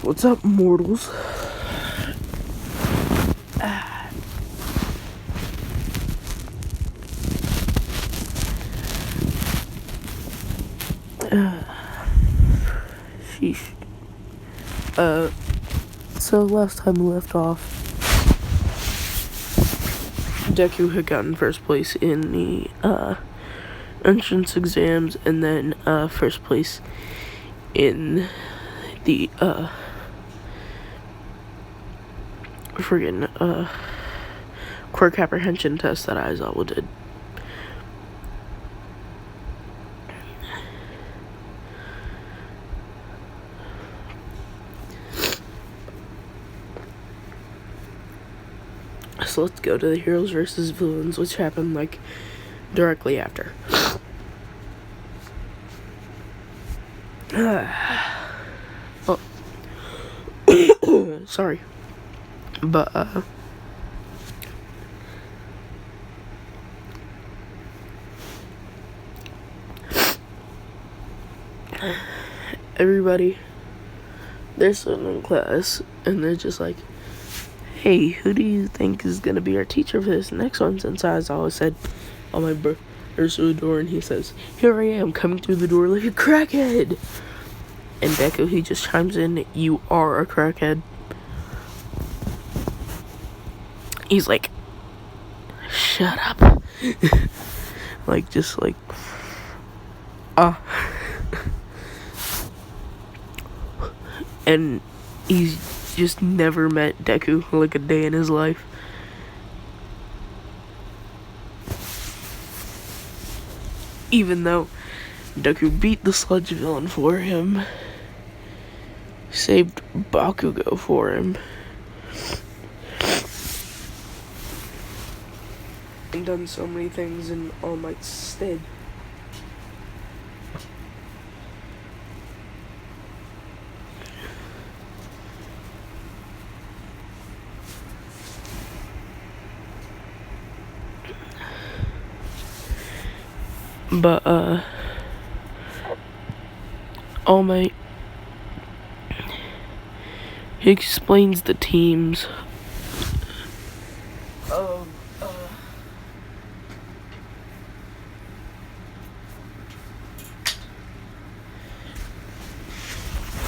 What's up, mortals? Sheesh. So last time we left off, Deku had gotten first place in the, entrance exams, and then, first place in the, quirk apprehension test that Aizawa did. So let's go to the heroes versus villains, which happened, like, directly after. Oh. Sorry. But, everybody, they're sitting in class, and they're just like, hey, who do you think is gonna be our teacher for this next one? Since I always said, oh, my brother's through the door, and he says, here I am, coming through the door like a crackhead. And Deku, he just chimes in, you are a crackhead. He's like, shut up. Like, just like, and he's just never met Deku like a day in his life. Even though Deku beat the sludge villain for him, saved Bakugo for him, and done so many things in All Might's stead. But, All Might, he explains the teams of,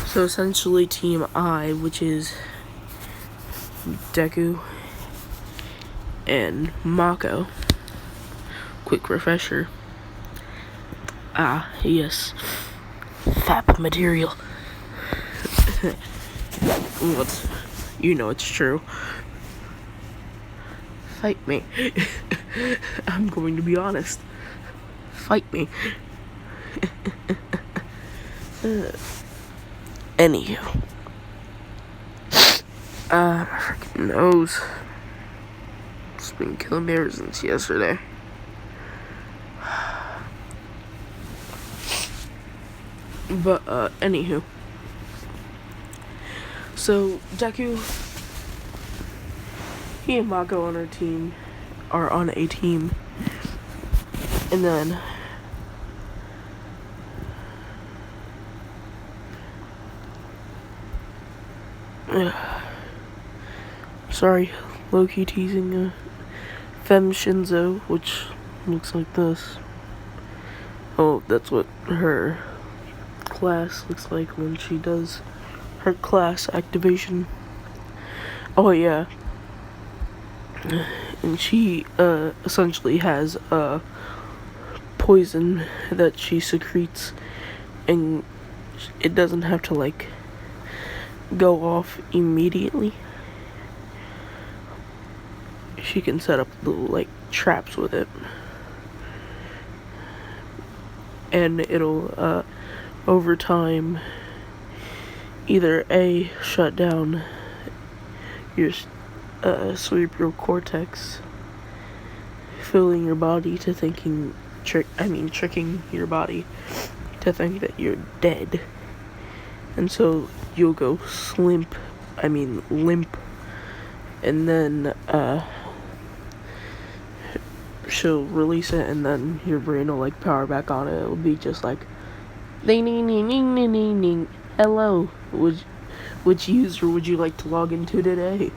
so essentially Team I, which is Deku and Mako. Quick refresher. Yes. FAP material. What? You know it's true. Fight me. I'm going to be honest. Fight me. Anywho. My freaking nose. It's been killing me ever since yesterday. But, anywho. So, Deku, he and Mako on are on a team. And then, sorry, low-key teasing, Femme Shinzo, which looks like this. Oh, that's what her class looks like when she does her class activation. Oh yeah. And she essentially has poison that she secretes, and it doesn't have to like go off immediately. She can set up little like traps with it, and it'll over time either A, shut down your cerebral cortex, filling your body to tricking your body to think that you're dead, and so you'll go limp, and then she'll release it, and then your brain will like power back on it. It'll be just like ding ding ding ding ding ding ding. Hello, Which user would you like to log into today?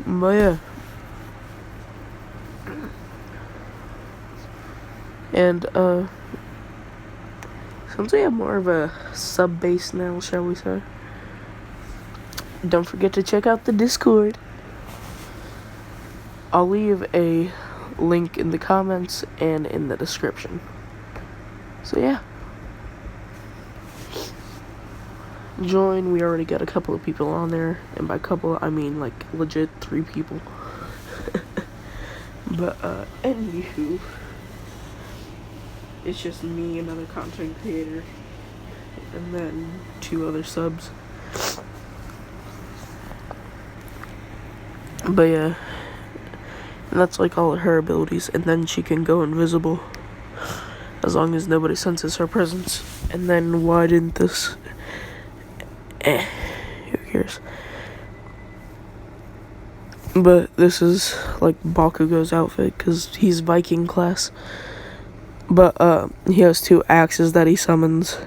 But yeah. And, since we have more of a sub base now, shall we say, don't forget to check out the Discord. I'll leave a link in the comments and in the description. So yeah. Join. We already got a couple of people on there, and by couple I mean like legit 3 people. But anywho, it's just me, another content creator, and then 2 other subs. But yeah, and that's like all of her abilities, and then she can go invisible as long as nobody senses her presence. And then why didn't this? Who cares? But this is like Bakugo's outfit because he's Viking class. But he has 2 axes that he summons,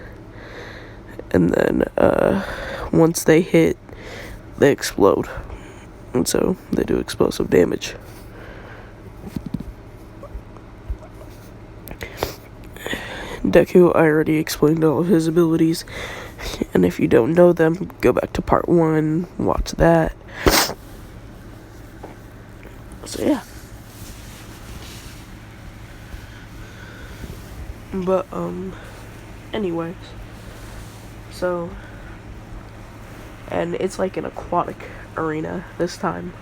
and then once they hit, they explode, and so they do explosive damage. Deku, I already explained all of his abilities, and if you don't know them, go back to part 1, watch that. So yeah. But anyways, so, and it's like an aquatic arena this time,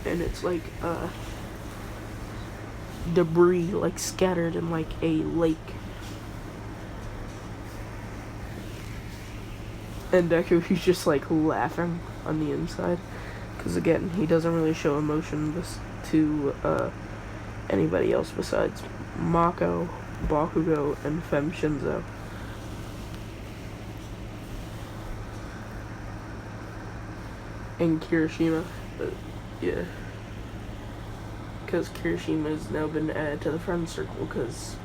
and it's like debris like scattered in like a lake, and Deku, he's just like laughing on the inside, because again, he doesn't really show emotion to anybody else besides Mako, Bakugo, and Fem Shinzo. And Kirishima, yeah. Because Kirishima has now been added to the friend circle, because,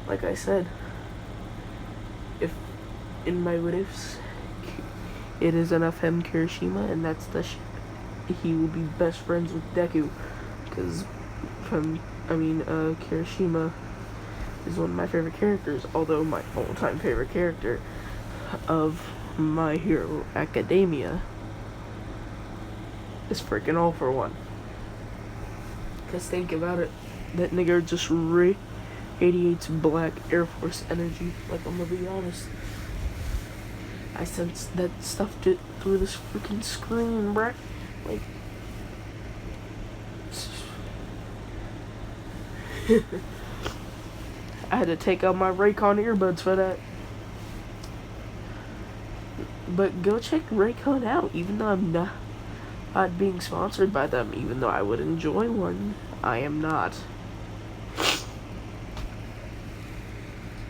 like I said, if in my what ifs, it is enough him Kirishima, and that's he will be best friends with Deku, because Kirishima is one of my favorite characters, although my all-time favorite character of My Hero Academia is freaking All For One. Because think about it, that nigga just radiates black Air Force energy. Like, I'm gonna be honest, I sensed that stuff through this freaking screen, bruh. Like, I had to take out my Raycon earbuds for that. But go check Raycon out, even though I'm not being sponsored by them, even though I would enjoy one. I am not.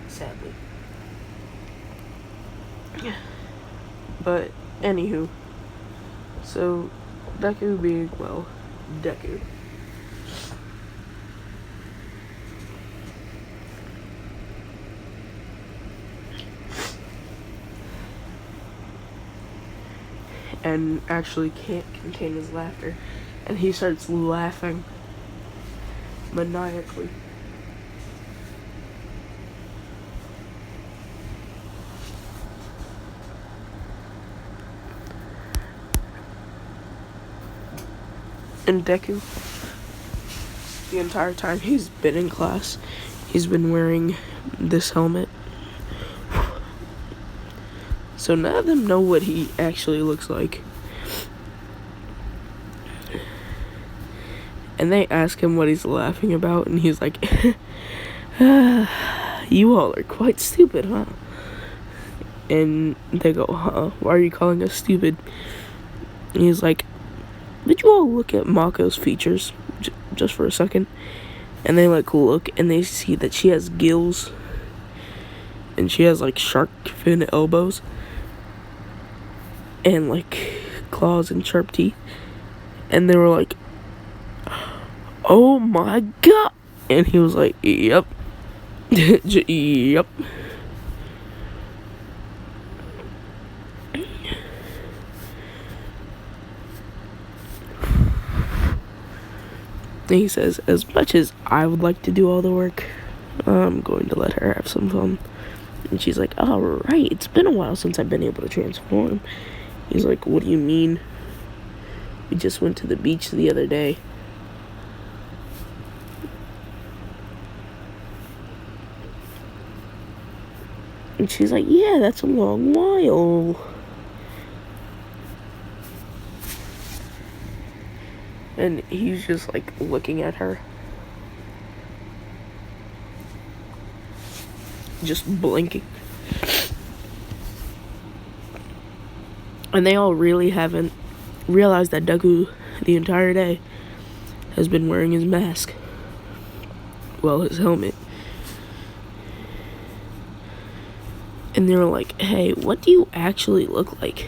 Sadly. But, anywho. So, Deku being, well, Deku. And actually can't contain his laughter, and he starts laughing maniacally. And Deku, the entire time he's been in class, he's been wearing this helmet. So none of them know what he actually looks like. And they ask him what he's laughing about, and he's like, you all are quite stupid, huh? And they go, huh? Why are you calling us stupid? And he's like, did you all look at Mako's features just for a second? And they like look, and they see that she has gills, and she has like shark fin elbows, and like claws and sharp teeth. And they were like, oh my god. And he was like, yep. Yep. And he says, as much as I would like to do all the work, I'm going to let her have some fun. And she's like, alright, it's been a while since I've been able to transform. He's like, what do you mean? We just went to the beach the other day. And she's like, yeah, that's a long while. And he's just like looking at her, just blinking. And they all really haven't realized that Deku the entire day has been wearing his mask. Well, his helmet. And they were like, hey, what do you actually look like?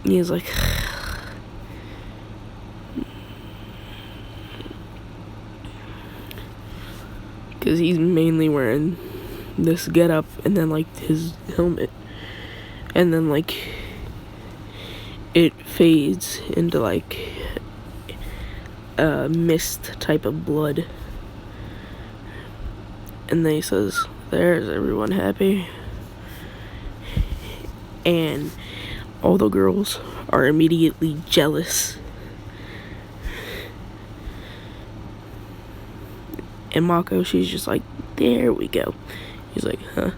And he's like, because he's mainly wearing this getup and then like his helmet, and then like it fades into like a mist type of blood, and then he says, there's everyone happy. And all the girls are immediately jealous. And Mako, she's just like, there we go. He's like, huh.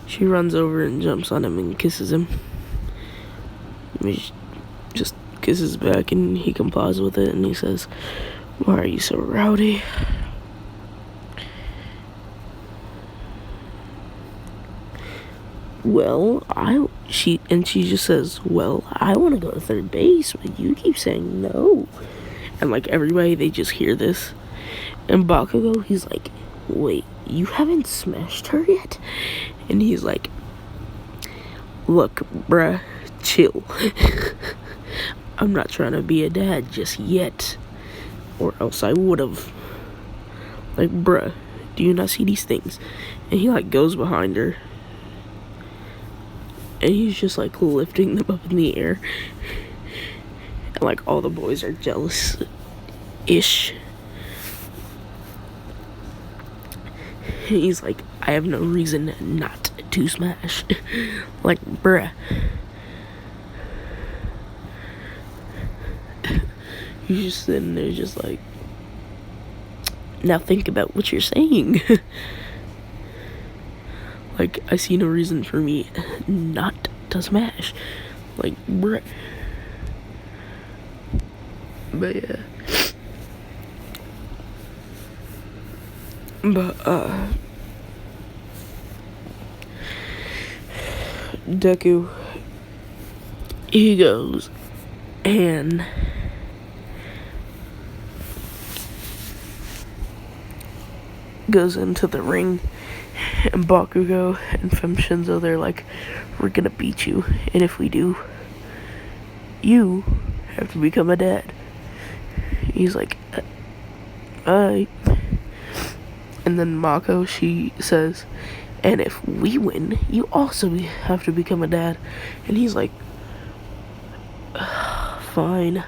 She runs over and jumps on him and kisses him. He just kisses back and he complies with it, and he says, why are you so rowdy? Well, she just says, well, I want to go to third base, but you keep saying no. And like everybody, they just hear this. And Bakugo, he's like, wait, you haven't smashed her yet? And he's like, look, bruh, chill. I'm not trying to be a dad just yet, or else I would've. Like, bruh, do you not see these things? And he like goes behind her, and he's just like lifting them up in the air. And like all the boys are jealous-ish. He's like, I have no reason not to smash. Like, bruh. He's just sitting there just like, now think about what you're saying. Like, I see no reason for me not to smash. Like, bruh. But yeah. But, Deku, he goes and goes into the ring, and Bakugo and Shinzo, they're like, we're gonna beat you, and if we do, you have to become a dad. He's like, alright. And then Mako, she says, and if we win, you also have to become a dad. And he's like, fine.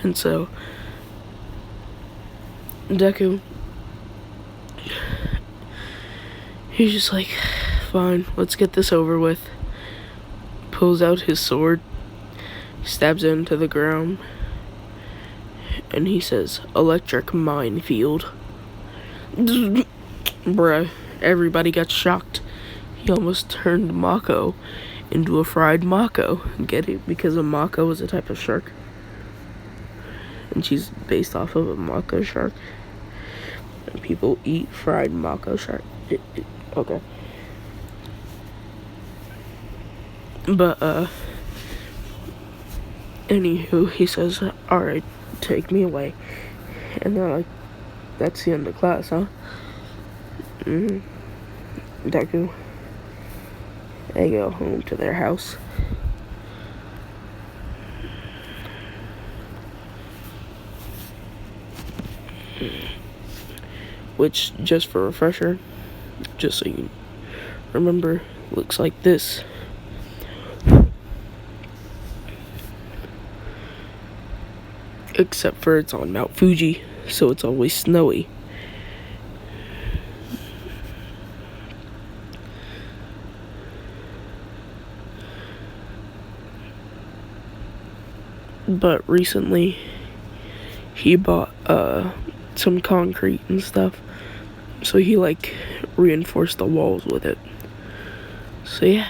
And so, Deku, he's just like, fine, let's get this over with. Pulls out his sword, stabs it into the ground, and he says, electric minefield. Bruh, everybody got shocked. He almost turned Mako into a fried Mako. Get it? Because a Mako is a type of shark. And she's based off of a Mako shark. And people eat fried Mako shark. Okay. But, anywho, he says, alright, take me away. And they're like, that's the end of class, huh? Deku, they go home to their house. which, just for a refresher, just so you remember, looks like this. Except for it's on Mount Fuji, so it's always snowy. But recently, he bought some concrete and stuff, so he like reinforced the walls with it. So yeah.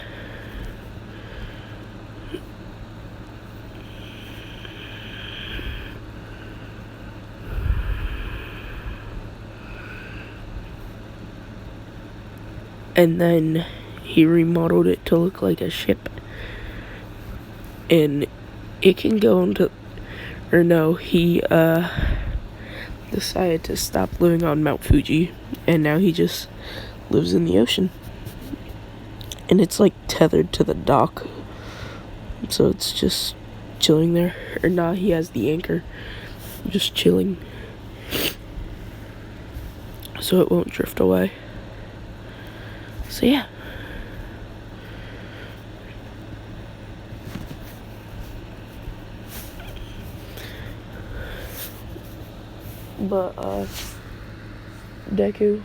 And then he remodeled it to look like a ship. And it can go into, or no, he decided to stop living on Mount Fuji, and now he just lives in the ocean. And it's like tethered to the dock, so it's just chilling there. Or nah, he has the anchor, just chilling, so it won't drift away. So yeah. But Deku,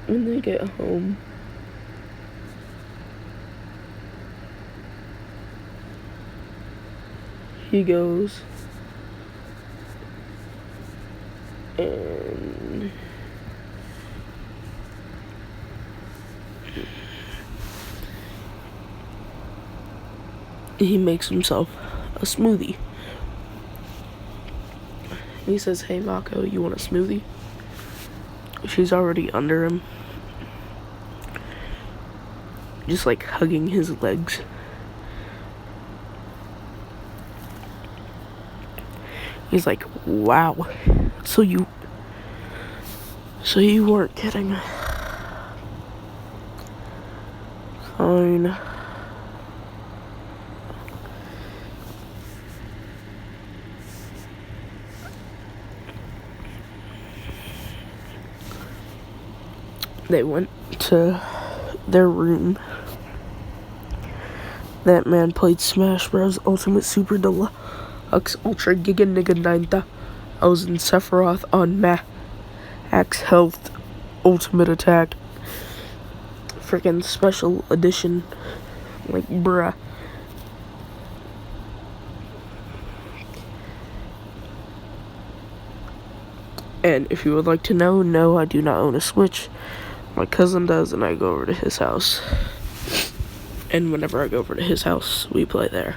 when they get home, he goes and he makes himself a smoothie. He says, "Hey Mako, you want a smoothie?" She's already under him, just like hugging his legs. He's like, "Wow, so you weren't kidding." Fine. They went to their room. That man played Smash Bros. Ultimate Super Deluxe Ultra Giga Nigga 90. I was in Sephiroth on Max Health Ultimate Attack. Freaking special edition. Like, bruh. And if you would like to know, no, I do not own a Switch. My cousin does, and I go over to his house. And whenever I go over to his house, we play there.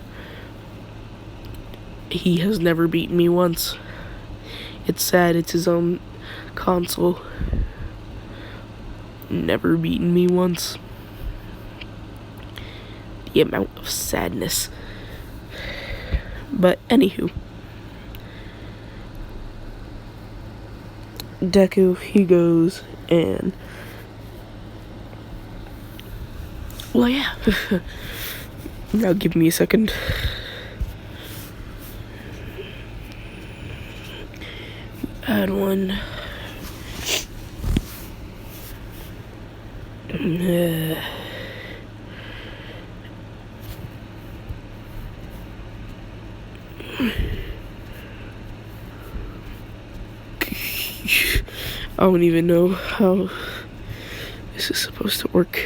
He has never beaten me once. It's sad, it's his own console. Never beaten me once. The amount of sadness. But anywho. Deku, he goes and... Well, yeah. Now give me a second. Add one. I don't even know how this is supposed to work.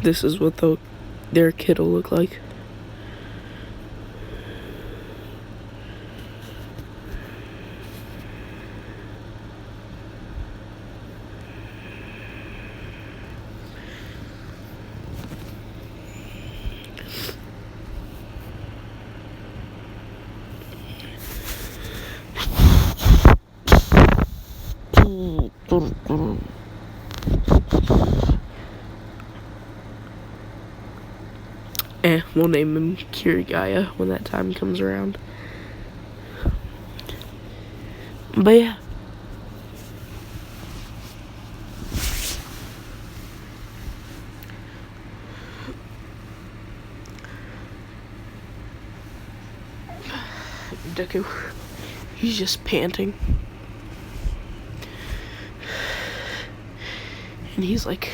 This is what their kid will look like. We'll name him Kirigaya when that time comes around. But yeah. Deku, he's just panting. And he's like,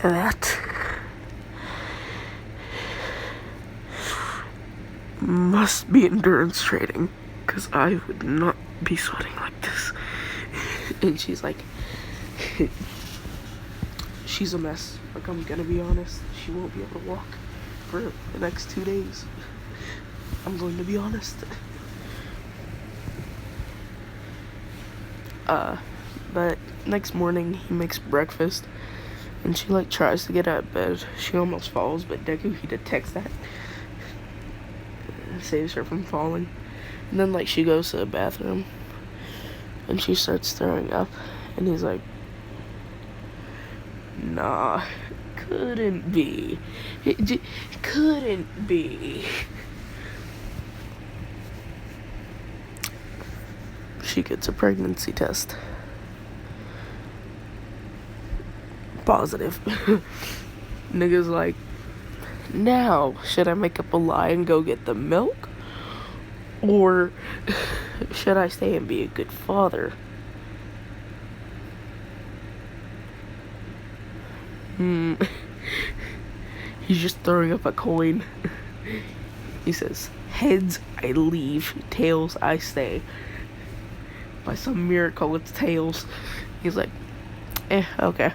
that must be endurance training, because I would not be sweating like this. And she's like, she's a mess. Like, I'm gonna be honest, she won't be able to walk for the next 2 days. I'm going to be honest. But next morning he makes breakfast and she like tries to get out of bed. She almost falls, but Deku, he detects that and saves her from falling. And then like she goes to the bathroom and she starts throwing up and he's like, nah, couldn't be. It couldn't be. She gets a pregnancy test. Positive. Nigga's like, now, should I make up a lie and go get the milk? Or should I stay and be a good father? He's just throwing up a coin. He says, heads, I leave. Tails, I stay. By some miracle, it's tails. He's like, okay.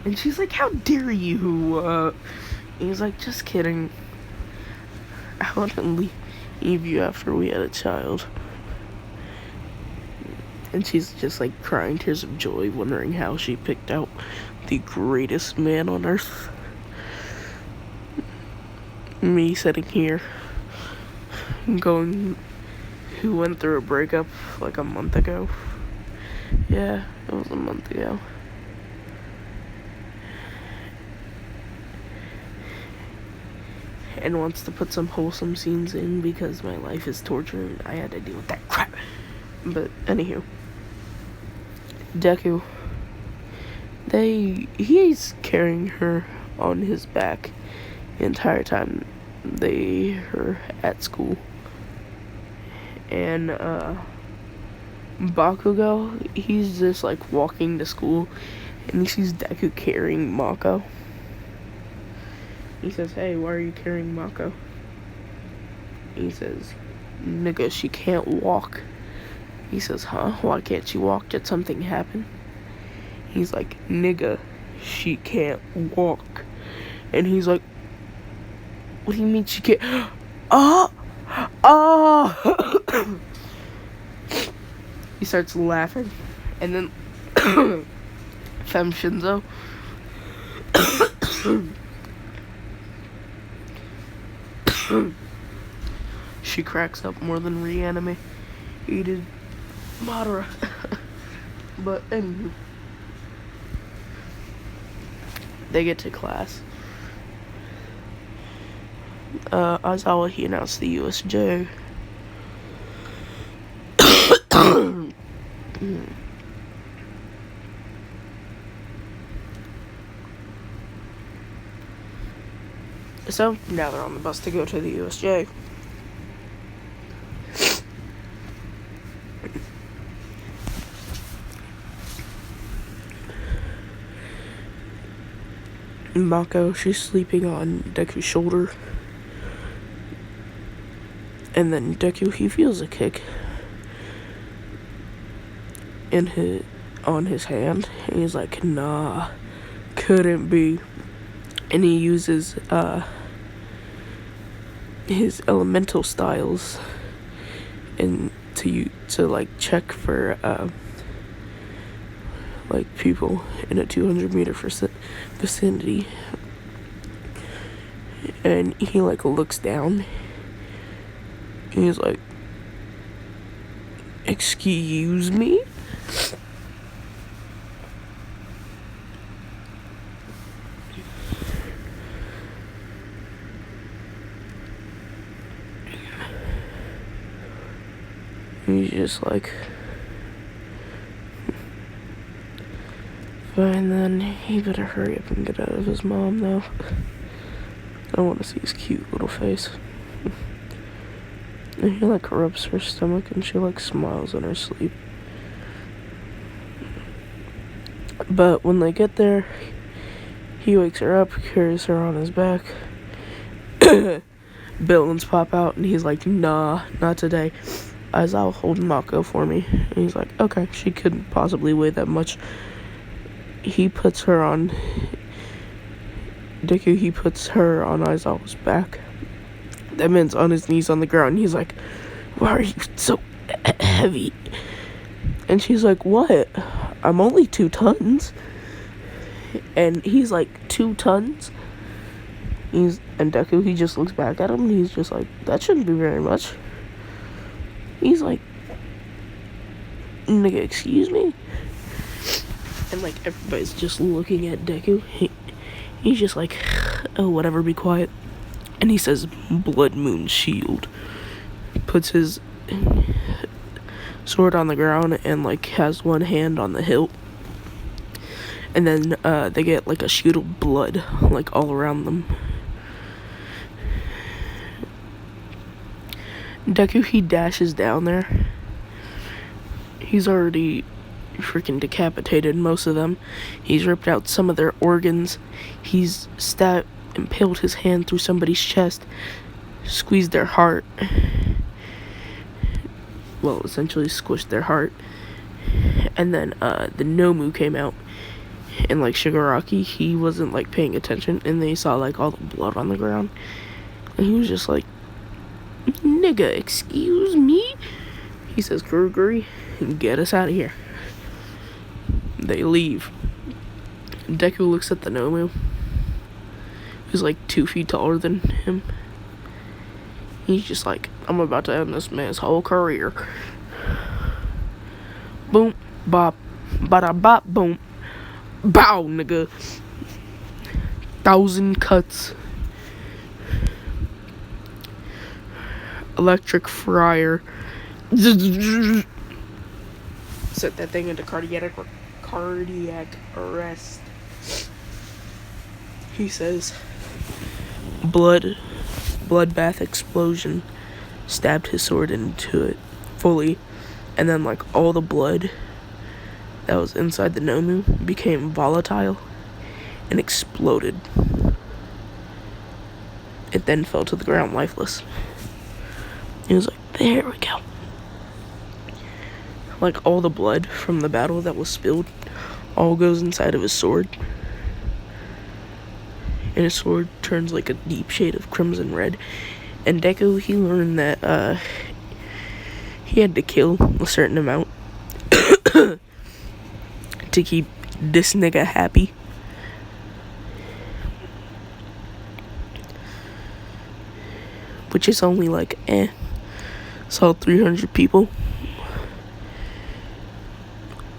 And she's like, how dare you? He's like, just kidding. I wouldn't leave you after we had a child. And she's just like crying tears of joy, wondering how she picked out the greatest man on earth. Me sitting here, going, who went through a breakup like a month ago. Yeah, it was a month ago. And wants to put some wholesome scenes in because my life is torture and I had to deal with that crap. But anywho, Deku, he's carrying her on his back the entire time they are at school. And Bakugo, he's just like walking to school and he sees Deku carrying Mako. He says, hey, why are you carrying Mako? He says, nigga, she can't walk. He says, huh? Why can't she walk? Did something happen? He's like, nigga, she can't walk. And he's like, what do you mean she can't? He starts laughing. And then Fem Shinzo she cracks up more than reanimated Madara. But anywho, they get to class. Aizawa, he announced the USJ. So, now they're on the bus to go to the USJ. Mako, she's sleeping on Deku's shoulder. And then Deku, he feels a kick on his hand. And he's like, nah, couldn't be. And he uses his elemental styles and to like check for like people in a 200-meter vicinity. And he like looks down and he's like, excuse me? He's just like, fine then, he better hurry up and get out of his mom though. I don't want to see his cute little face. And he like rubs her stomach and she like smiles in her sleep. But when they get there, he wakes her up, carries her on his back. Villains pop out and he's like, nah, not today. Aizawa hold Mako for me. And he's like, okay, she couldn't possibly weigh that much. He puts her on Aizawa's back. That man's on his knees on the ground. He's like, why are you so heavy? And she's like, what? I'm only 2 tons. And he's like, 2 tons? And Deku, he just looks back at him and he's just like, that shouldn't be very much. He's like, nigga, excuse me? And like, everybody's just looking at Deku. He's just like, oh, whatever, be quiet. And he says, Blood Moon Shield. Puts his sword on the ground and like has one hand on the hilt. And then they get like a shoot of blood like all around them. Deku, he dashes down there. He's already freaking decapitated most of them. He's ripped out some of their organs. He's impaled his hand through somebody's chest, squeezed their heart. Well, essentially squished their heart. And then the Nomu came out. And like Shigaraki, he wasn't like paying attention, and they saw like all the blood on the ground. And he was just like, nigga, excuse me? He says, Kuroguri, get us out of here. They leave. Deku looks at the Nomu, who's like 2 feet taller than him. He's just like, I'm about to end this man's whole career. Boom, bop, bada bop, boom. Bow, nigga. 1,000 cuts. Electric fryer. Set that thing into cardiac arrest. He says, bloodbath explosion. Stabbed his sword into it fully, and then like all the blood that was inside the Nomu became volatile and exploded. It then fell to the ground lifeless. He was like, there we go. Like all the blood from the battle that was spilled all goes inside of his sword. And his sword turns like a deep shade of crimson red. And Deku, he learned that he had to kill a certain amount to keep this nigga happy. Which is only like, so 300 people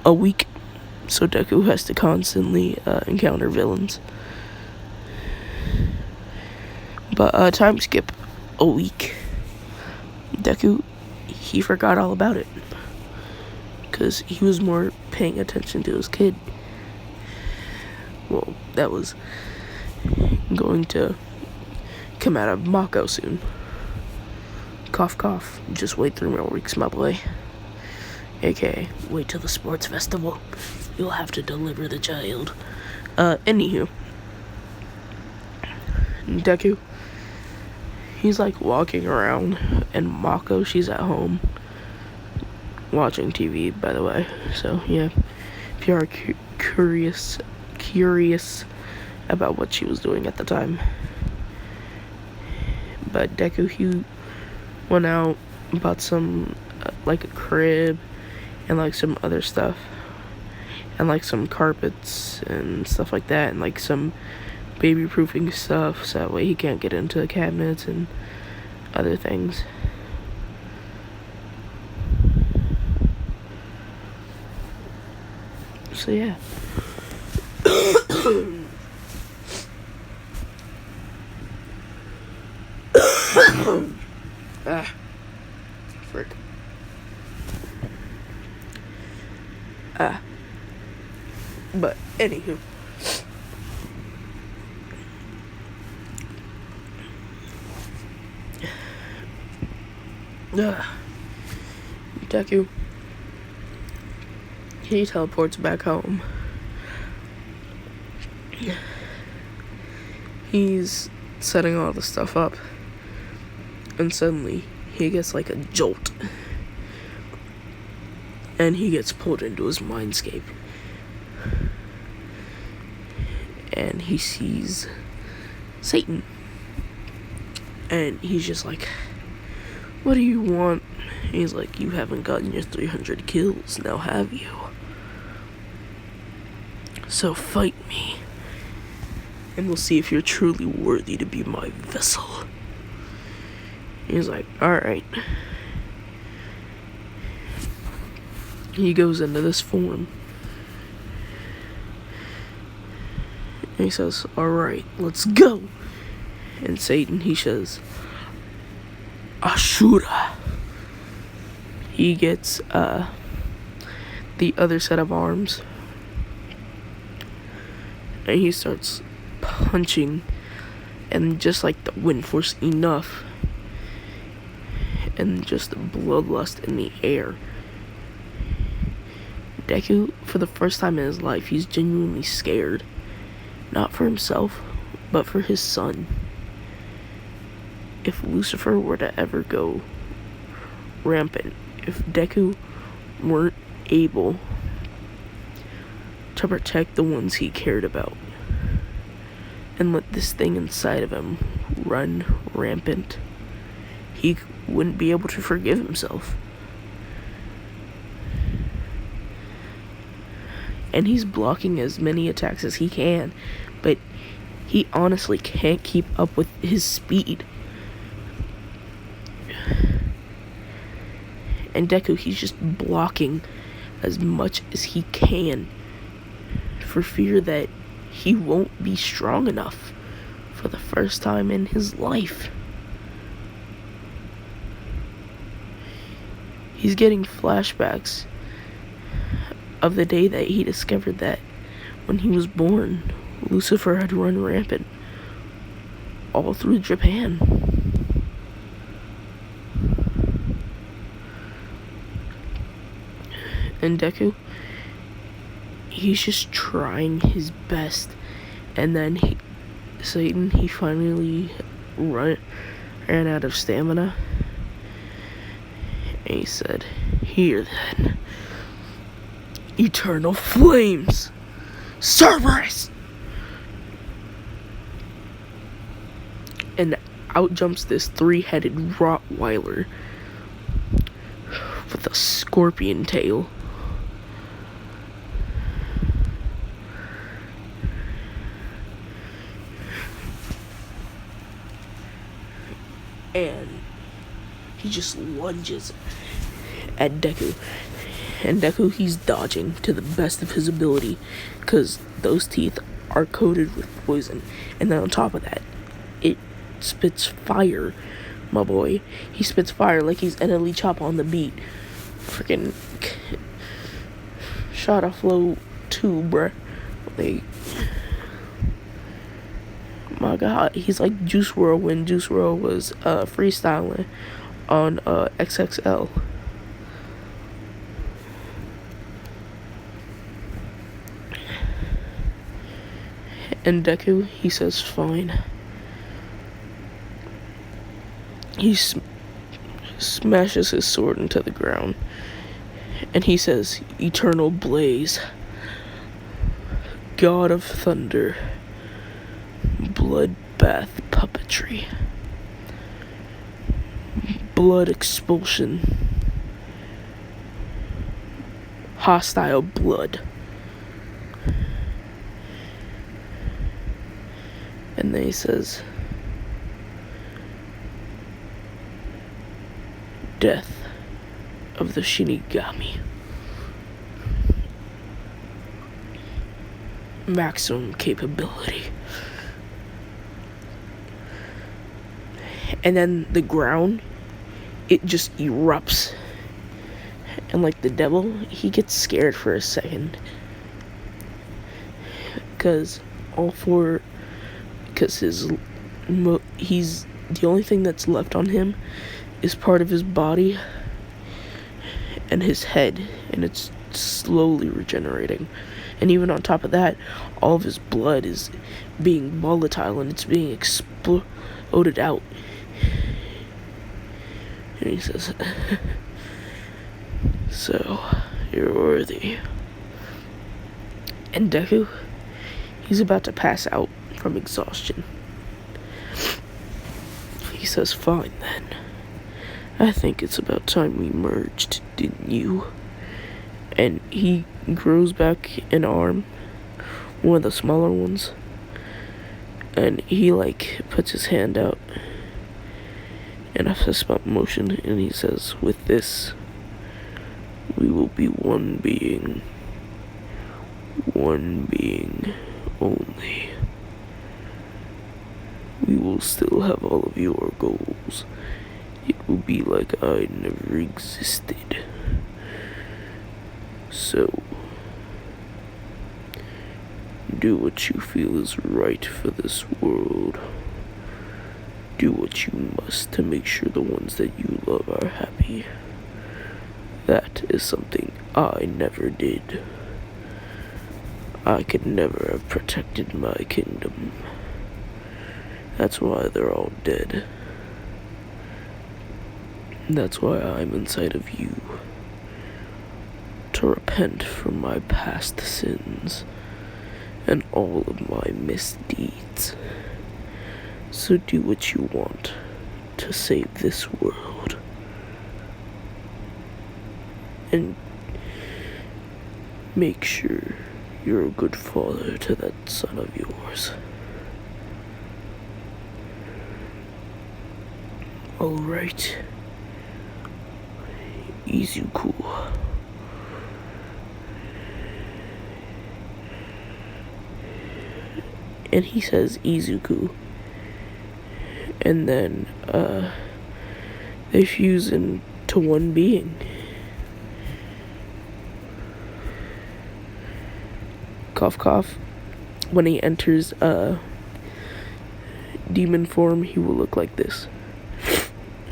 a week. So Deku has to constantly encounter villains. But time skip a week. Deku, he forgot all about it. Because he was more paying attention to his kid. Well, that was going to come out of Mako soon. Cough, cough. Just wait 3 more weeks, my boy. AKA, wait till the sports festival. You'll have to deliver the child. Anywho. Deku, he's like walking around, and Mako, she's at home watching TV, by the way. So yeah, if you are curious about what she was doing at the time. But Deku, he went out, bought some like a crib and like some other stuff, and like some carpets and stuff like that, and like some baby proofing stuff, so that way he can't get into the cabinets and other things. So yeah. Frick. But anywho, Deku, he teleports back home. He's setting all the stuff up, and suddenly he gets like a jolt, and he gets pulled into his mindscape, and he sees Satan, and he's just like, what do you want? He's like, you haven't gotten your 300 kills, now have you? So fight me, and we'll see if you're truly worthy to be my vessel. He's like, alright. He goes into this form. And he says, alright, let's go. And Satan, he says, Ashura. He gets the other set of arms, and he starts punching, and just like the wind force enough, and just the bloodlust in the air, Deku, for the first time in his life, he's genuinely scared, not for himself, but for his son. If Lucifer were to ever go rampant, if Deku weren't able to protect the ones he cared about, and let this thing inside of him run rampant, he wouldn't be able to forgive himself. And he's blocking as many attacks as he can, but he honestly can't keep up with his speed. And Deku, he's just blocking as much as he can for fear that he won't be strong enough for the first time in his life. He's getting flashbacks of the day that he discovered that when he was born, Lucifer had run rampant all through Japan. And Deku, he's just trying his best, and then Satan, he finally ran out of stamina, and he said, here then, eternal flames, Cerberus! And out jumps this 3-headed Rottweiler with a scorpion tail. And he just lunges at Deku. And Deku, he's dodging to the best of his ability, because those teeth are coated with poison. And then on top of that, it spits fire, my boy. He spits fire like he's NLE Chop on the beat. Freaking shot a flow 2, bruh. Like, my god, he's like Juice WRLD when Juice WRLD was freestyling on XXL. And Deku, he says fine. He smashes his sword into the ground, and he says, eternal blaze, god of thunder, bloodbath puppetry, blood expulsion, hostile blood. And then he says, death of the Shinigami, maximum capability. And then the ground, it just erupts, And like the devil, he gets scared for a second. Because he's the only thing that's left on him is part of his body and his head, and it's slowly regenerating. And even on top of that, all of his blood is being volatile and it's being exploded out. And he says, "So, you're worthy." And Deku, he's about to pass out from exhaustion. He says, "Fine then. I think it's about time we merged, didn't you?" And he grows back an arm, one of the smaller ones, and he like puts his hand out in a fist bump motion, and he says, "With this, we will be one being only. We will still have all of your goals. It will be like I never existed. So, do what you feel is right for this world. Do what you must to make sure the ones that you love are happy. That is something I never did. I could never have protected my kingdom. That's why they're all dead. That's why I'm inside of you. To repent for my past sins and all of my misdeeds. So do what you want to save this world. And make sure you're a good father to that son of yours." Alright. Izuku. And he says Izuku. And then, they fuse into one being. Cough, cough. When he enters, demon form, he will look like this.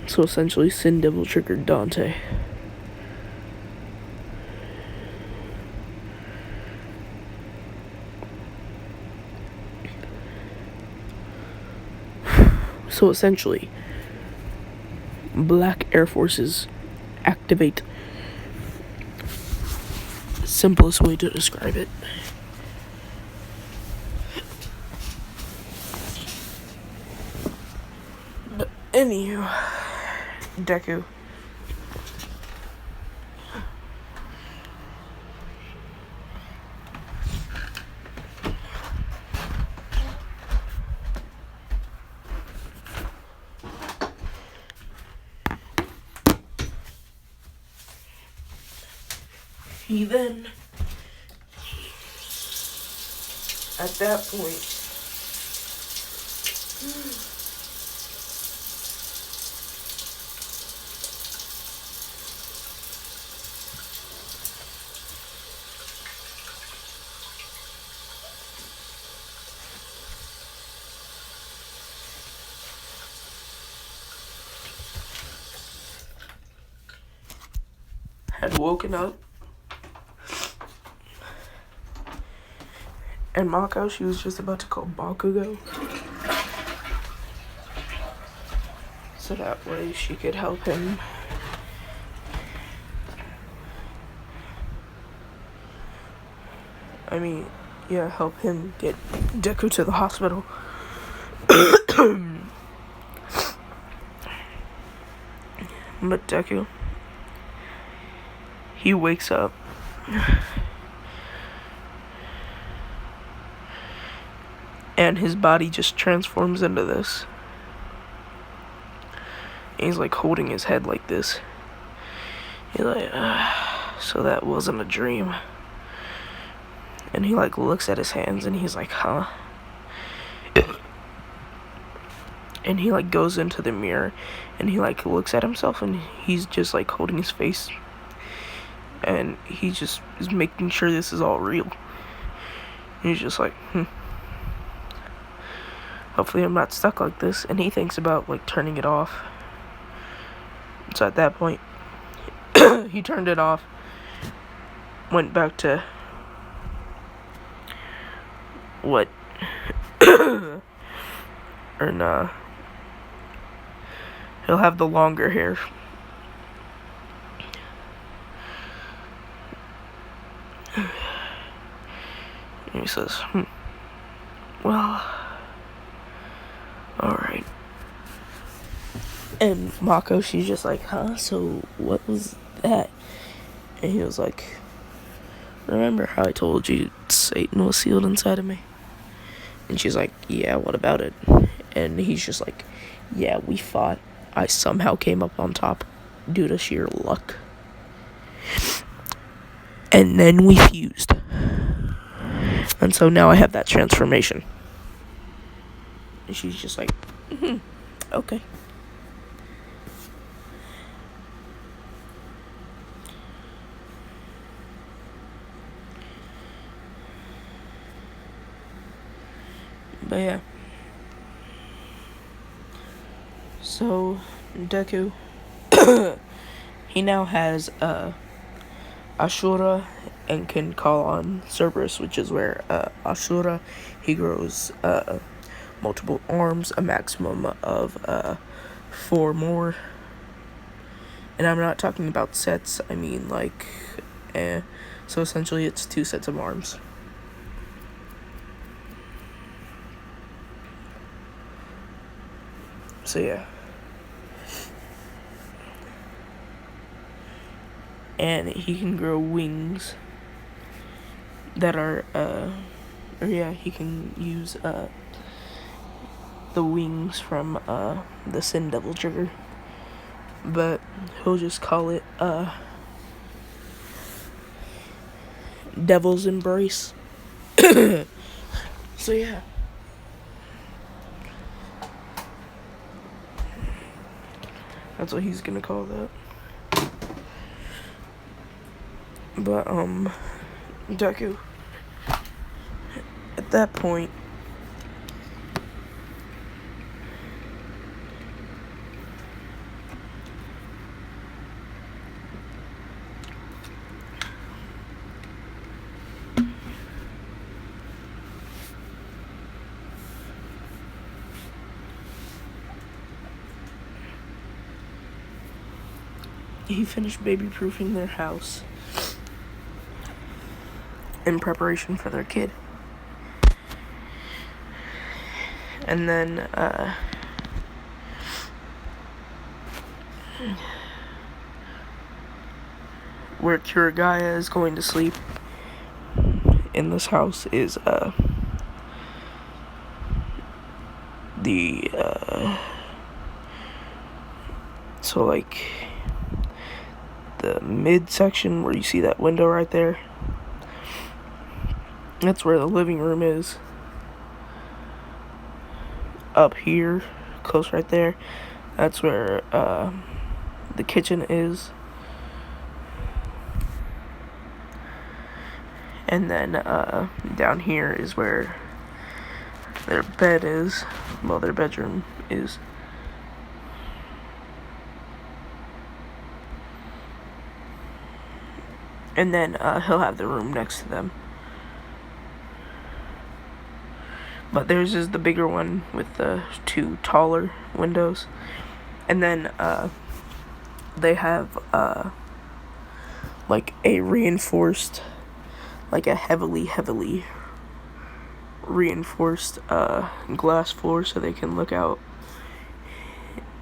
So essentially, Sin Devil triggered Dante. So essentially, Black Air Forces activate. Simplest way to describe it. But anywho, Deku. He then, at that point, had woken up. And Mako, she was just about to call Bakugo. So that way she could help him. Help him get Deku to the hospital. But Deku, he wakes up. And his body just transforms into this. And he's like holding his head like this. He's like, so that wasn't a dream. And he like looks at his hands and he's like, huh? And he like goes into the mirror and he like looks at himself and he's just like holding his face. and he just is making sure this is all real. And he's just like, hopefully I'm not stuck like this. And he thinks about like turning it off. So at that point, he turned it off, went back to what or nah, he'll have the longer hair. And he says, well, alright. And Mako, she's just like, huh? So what was that? And he was like, remember how I told you Satan was sealed inside of me? And she's like, yeah, what about it? And he's just like, yeah, we fought. I somehow came up on top due to sheer luck. And then we fused. And so now I have that transformation. And she's just like, okay. But yeah. So, Deku, he now has Ashura and can call on Cerberus, which is where Ashura, he grows multiple arms, a maximum of 4 more. And I'm not talking about sets, I mean like, so essentially it's 2 sets of arms. So yeah. And he can grow wings that are, he can use, the wings from, the Sin Devil trigger. But he'll just call it, Devil's Embrace. So yeah. That's what he's gonna call that. But, Deku, at that point, he finished baby-proofing their house in preparation for their kid. And then, where Kuragaya is going to sleep in this house is, so like, the midsection where you see that window right there, that's where the living room is. Up here, close right there, that's where the kitchen is. And then down here is where their bed is, well, their bedroom is. And then he'll have the room next to them. But theirs is the bigger one with the 2 taller windows. And then they have like a reinforced, like a heavily reinforced glass floor so they can look out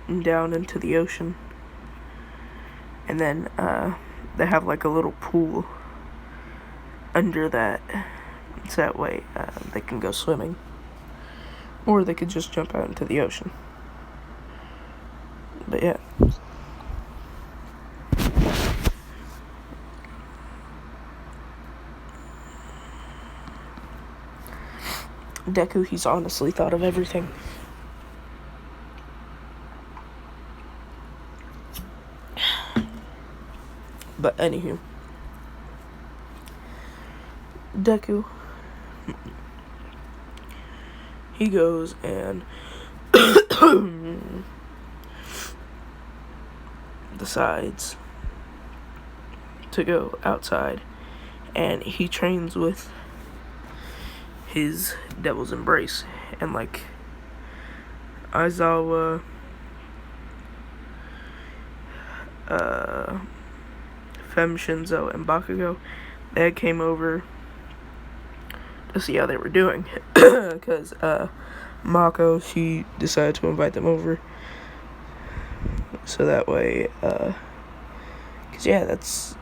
down into the ocean. And then they have like a little pool under that, so that way they can go swimming. Or they could just jump out into the ocean. But yeah. Deku, he's honestly thought of everything. But anywho, Deku, he goes and decides to go outside, and he trains with his Devil's Embrace, and like Aizawa, Fem Shinzo, and Bakugo, they came over to see how they were doing, because Mako, she decided to invite them over, so that way, cause yeah, that's,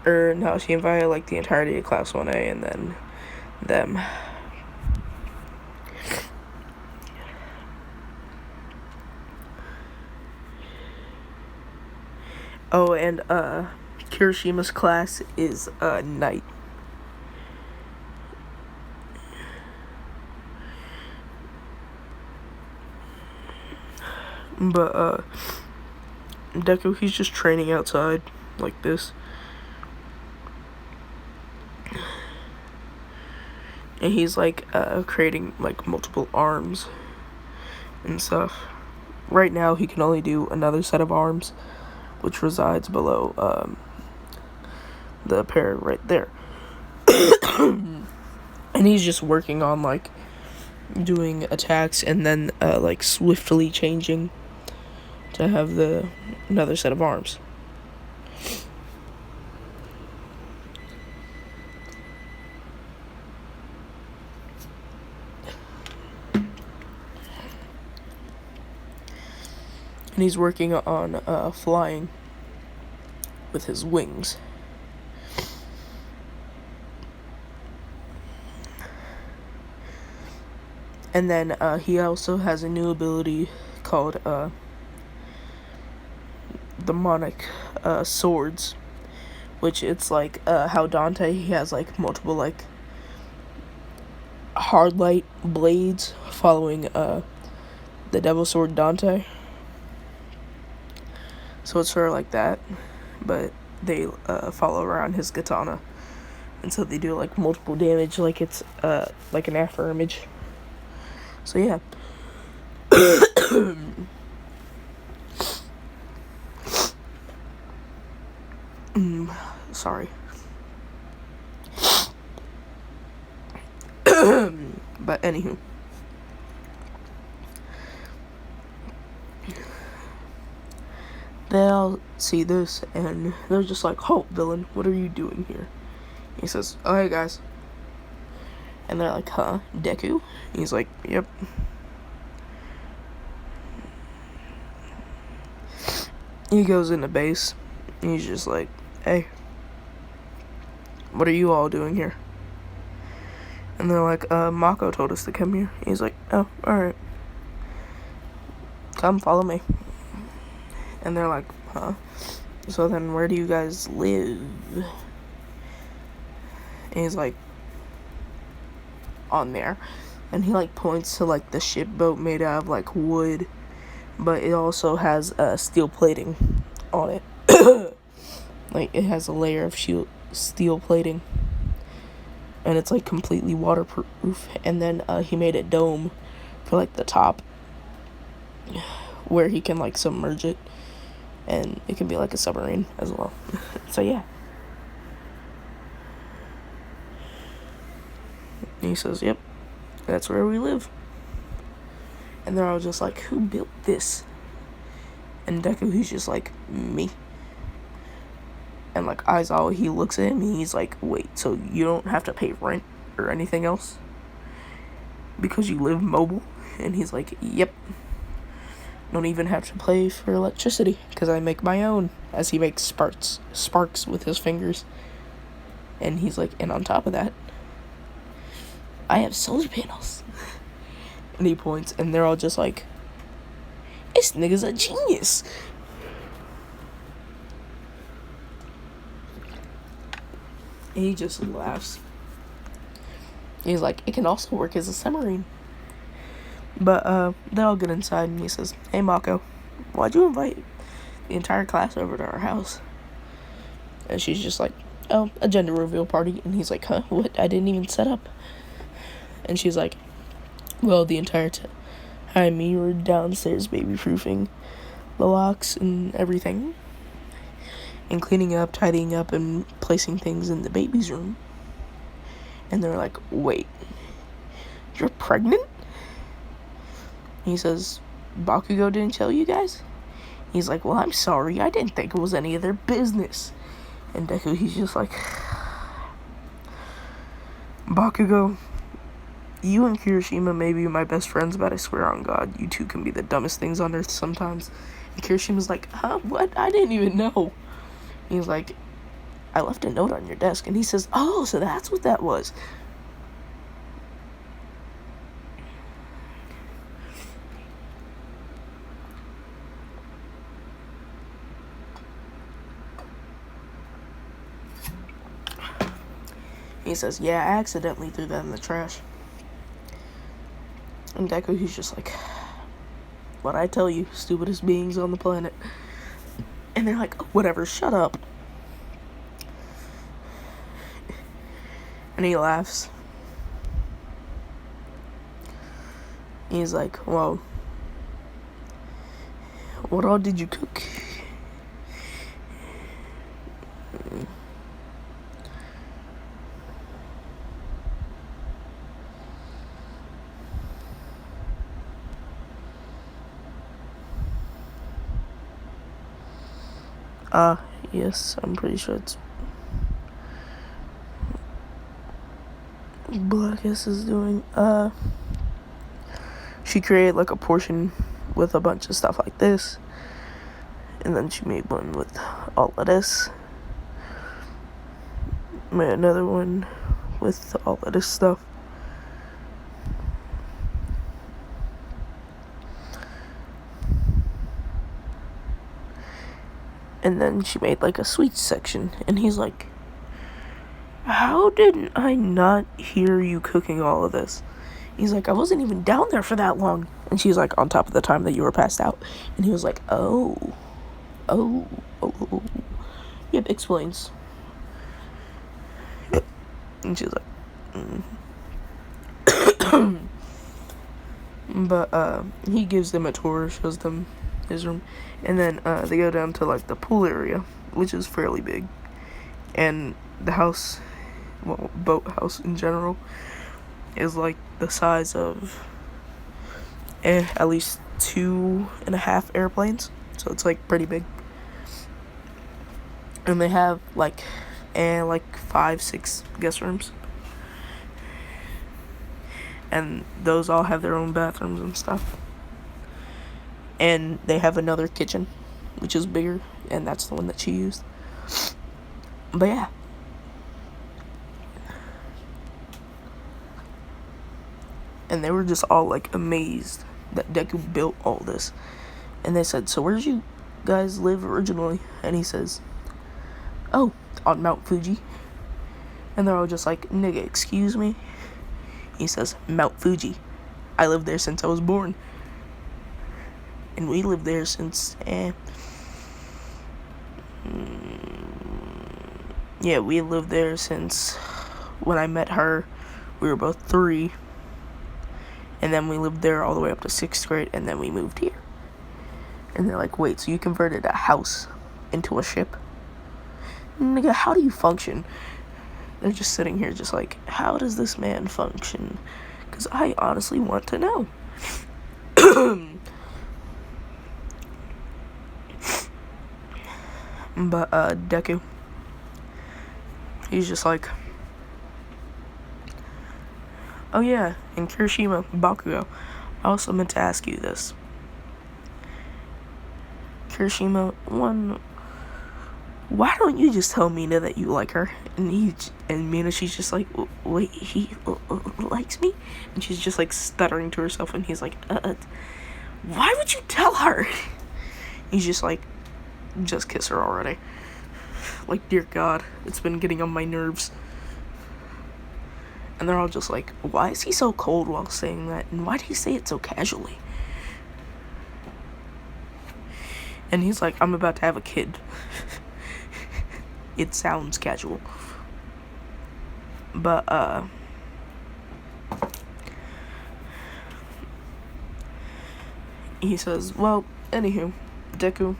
no, she invited like the entirety of Class 1A, and then them. Oh, and Kirishima's class is night. But Deku, he's just training outside like this. And he's like creating like multiple arms and stuff. Right now he can only do another set of arms, which resides below the pair right there. And he's just working on like doing attacks and then like swiftly changing to have another set of arms. And he's working on flying with his wings. And then he also has a new ability called demonic swords, which it's like how Dante, he has like multiple like hard light blades following the Devil Sword Dante. So it's sort of like that, but they follow around his katana, and so they do like multiple damage, like it's like an after image. So yeah. Sorry. But anywho. They all see this and they're just like, "Oh, villain, what are you doing here?" He says, "Oh, hey guys." And they're like, "Huh, Deku?" He's like, "Yep." He goes into base and he's just like, "Hey, what are you all doing here?" And they're like, Mako told us to come here." He's like, "Oh, alright. Come, follow me." And they're like, "Huh? So then where do you guys live?" And he's like, "On there." And he like points to like the ship boat made out of like wood, but it also has steel plating on it. Like it has a layer of steel plating, and it's like completely waterproof. And then he made a dome for like the top, where he can like submerge it, and it can be like a submarine as well. So yeah. And he says, "Yep, that's where we live." And they're all just like, "Who built this?" And Deku, he's just like, "Me." And like Aizawa, he looks at him and he's like, "Wait, so you don't have to pay rent or anything else because you live mobile?" And he's like, "Yep. Don't even have to pay for electricity because I make my own," as he makes sparks with his fingers. And he's like, "And on top of that, I have solar panels." And he points, and they're all just like, "This nigga's a genius." And he just laughs. He's like, "It can also work as a submarine." But they all get inside, and he says, "Hey Mako, why'd you invite the entire class over to our house?" And she's just like, oh, a gender reveal party. And he's like, huh, what? I didn't even set up. And she's like, well, the entire time you were downstairs baby-proofing the locks and everything, and cleaning up, tidying up, and placing things in the baby's room. And they're like, wait, you're pregnant? He says, Bakugo didn't tell you guys? He's like, well, I'm sorry, I didn't think it was any of their business. And Deku, he's just like, Bakugo, you and Kirishima may be my best friends, but I swear on God, you two can be the dumbest things on earth sometimes. And Kirishima's like, huh, what? I didn't even know. He's like, I left a note on your desk. And he says, oh, so that's what that was. He says, yeah, I accidentally threw that in the trash. And Deku, he's just like, what I tell you, stupidest beings on the planet. And they're like, oh, whatever, shut up. And he laughs. He's like, well, what all did you cook? Yes, I'm pretty sure it's Black S is doing. She created like a portion with a bunch of stuff like this, and then she made one with all of this. Made another one with all of this stuff. And then she made like a sweets section, and he's like, how didn't I not hear you cooking all of this? He's like, I wasn't even down there for that long. And she's like, on top of the time that you were passed out. And he was like, oh. Yep, explains. And she's like, But he gives them a tour, shows them his room, and then they go down to like the pool area, which is fairly big, and the house, well, boathouse in general, is like the size of at least 2.5 airplanes, so it's like pretty big. And they have like 5-6 guest rooms, and those all have their own bathrooms and stuff. And they have another kitchen, which is bigger, and that's the one that she used. But yeah. And they were just all like amazed that Deku built all this. And they said, so where'd you guys live originally? And he says, oh, on Mount Fuji. And they're all just like, nigga, excuse me? He says, Mount Fuji. I lived there since I was born. And we lived there since, we lived there since when I met her. We were both 3. And then we lived there all the way up to 6th grade, and then we moved here. And they're like, wait, so you converted a house into a ship? Nigga, how do you function? They're just sitting here just like, how does this man function? Because I honestly want to know. But, Deku, he's just like, oh yeah, and Kirishima, Bakugo, I also meant to ask you this. Kirishima, why don't you just tell Mina that you like her? And Mina, she's just like, wait, he likes me? And she's just like stuttering to herself, and he's like, why would you tell her? He's just like, just kiss her already. Like, dear God, it's been getting on my nerves. And they're all just like, why is he so cold while saying that? And why did he say it so casually? And he's like, I'm about to have a kid. it sounds casual. But, he says, well, anywho, Deku,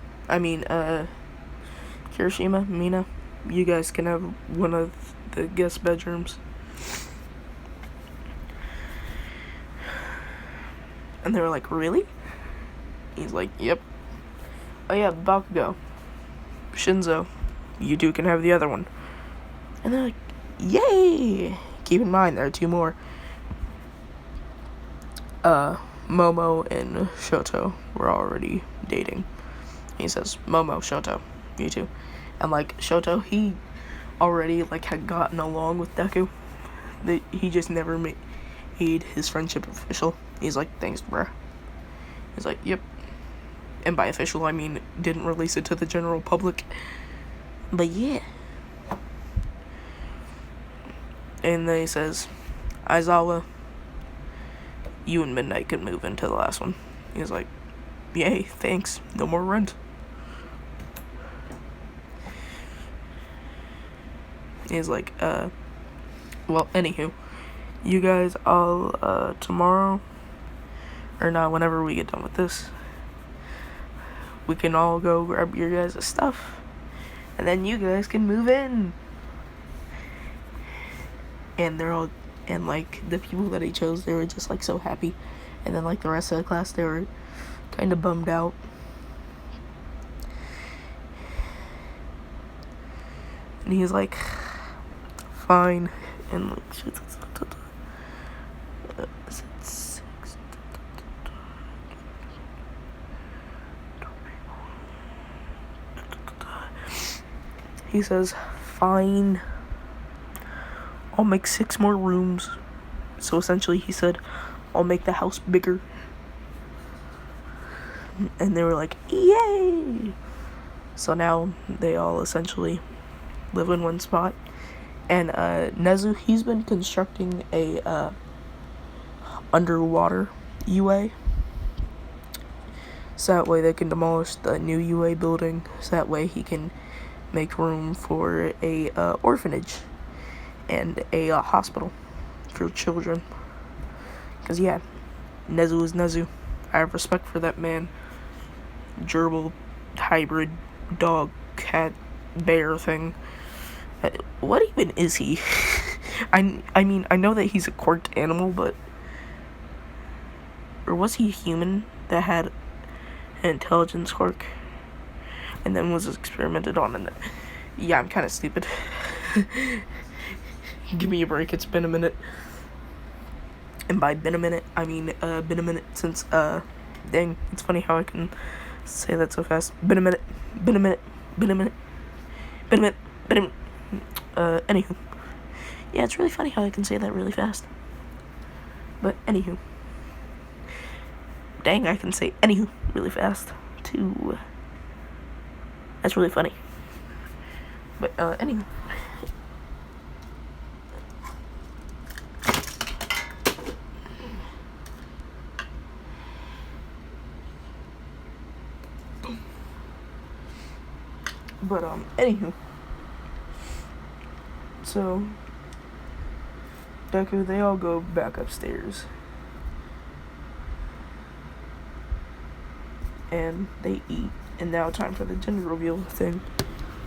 Kirishima, Mina, you guys can have one of the guest bedrooms. And they were like, really? He's like, yep. Oh yeah, Bakugo, Shinzo, you two can have the other one. And they're like, yay! Keep in mind, there are two more. Momo and Shoto were already dating. He says, Momo, Shoto, you two. And, like, Shoto, he already, like, had gotten along with Deku. He just never made his friendship official. He's like, thanks, bruh. He's like, yep. And by official, I mean, didn't release it to the general public. But, yeah. And then he says, Aizawa, you and Midnight can move into the last one. He's like, yay, thanks. No more rent. He's like, well, anywho, you guys all, tomorrow, or not, whenever we get done with this, we can all go grab your guys' stuff, and then you guys can move in. And they're all, and, like, the people that he chose, they were just, like, so happy. And then, like, the rest of the class, they were kind of bummed out. And he's like, fine. And, like, he says, fine. I'll make 6 more rooms. So essentially he said, I'll make the house bigger. And they were like, yay! So now they all essentially live in one spot. And Nezu, he's been constructing a underwater UA. So that way they can demolish the new UA building. So that way he can make room for a orphanage and a hospital for children. Because, yeah, Nezu is Nezu. I have respect for that man. Gerbil, hybrid, dog, cat, bear thing. What even is he? I mean, I know that he's a quirked animal, but... Or was he a human that had an intelligence quirk? And then was experimented on, and... Yeah, I'm kind of stupid. Give me a break, it's been a minute. And by been a minute, I mean, been a minute since, dang, it's funny how I can say that so fast. Been a minute, been a minute, been a minute, been a minute, been a minute. Anywho. Yeah, it's really funny how I can say that really fast. But, anywho. Dang, I can say anywho really fast, too. That's really funny. But, anywho. But, anywho. So, Deku, they all go back upstairs. And they eat. And now time for the gender reveal thing.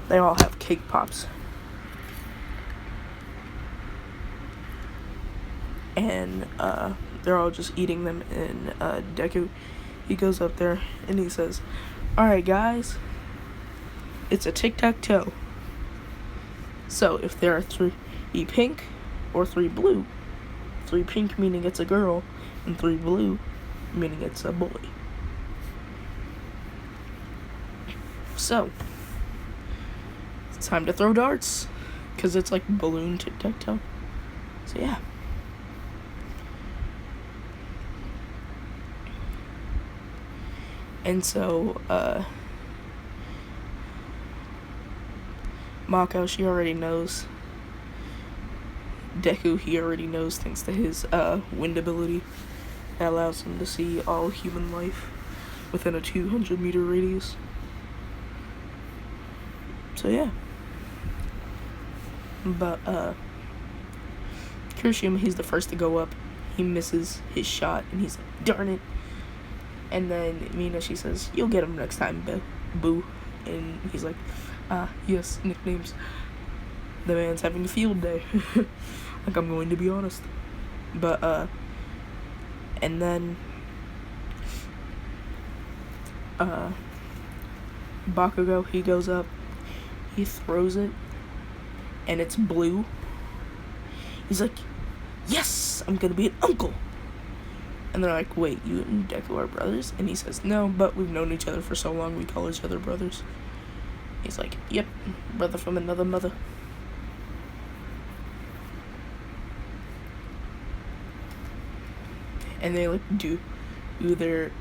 They all have cake pops. And, they're all just eating them. And, Deku, he goes up there and he says, alright, guys. It's a tic-tac-toe. So, if there are 3 pink or 3 blue, 3 pink meaning it's a girl, and 3 blue meaning it's a boy. So, it's time to throw darts, because it's like balloon tic-tac-toe. So, yeah. And so, Mako, she already knows. Deku, he already knows thanks to his wind ability that allows him to see all human life within a 200-meter radius. So yeah, But Kirishima, he's the first to go up. He misses his shot, and he's like, darn it. And then Mina, she says, you'll get him next time, boo. And he's like, yes, nicknames. The man's having a field day. Like, I'm going to be honest. But, and then, Bakugo, he goes up, he throws it, and it's blue. He's like, yes, I'm gonna be an uncle. And they're like, wait, you and Deku are brothers? And he says, no, but we've known each other for so long, we call each other brothers. He's like, yep, brother from another mother. And they, like, do their,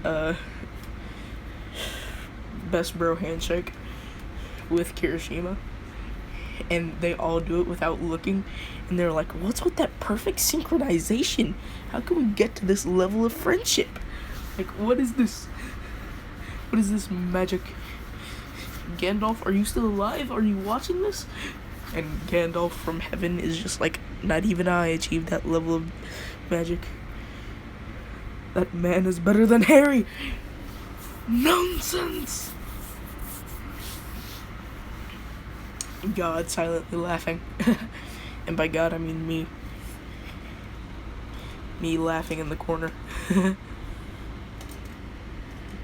best bro handshake with Kirishima. And they all do it without looking. And they're like, what's with that perfect synchronization? How can we get to this level of friendship? Like, what is this? What is this magic? Gandalf, are you still alive? Are you watching this? And Gandalf from heaven is just like, not even I achieved that level of magic. That man is better than Harry. Nonsense. God silently laughing. And by God, I mean me. Me laughing in the corner.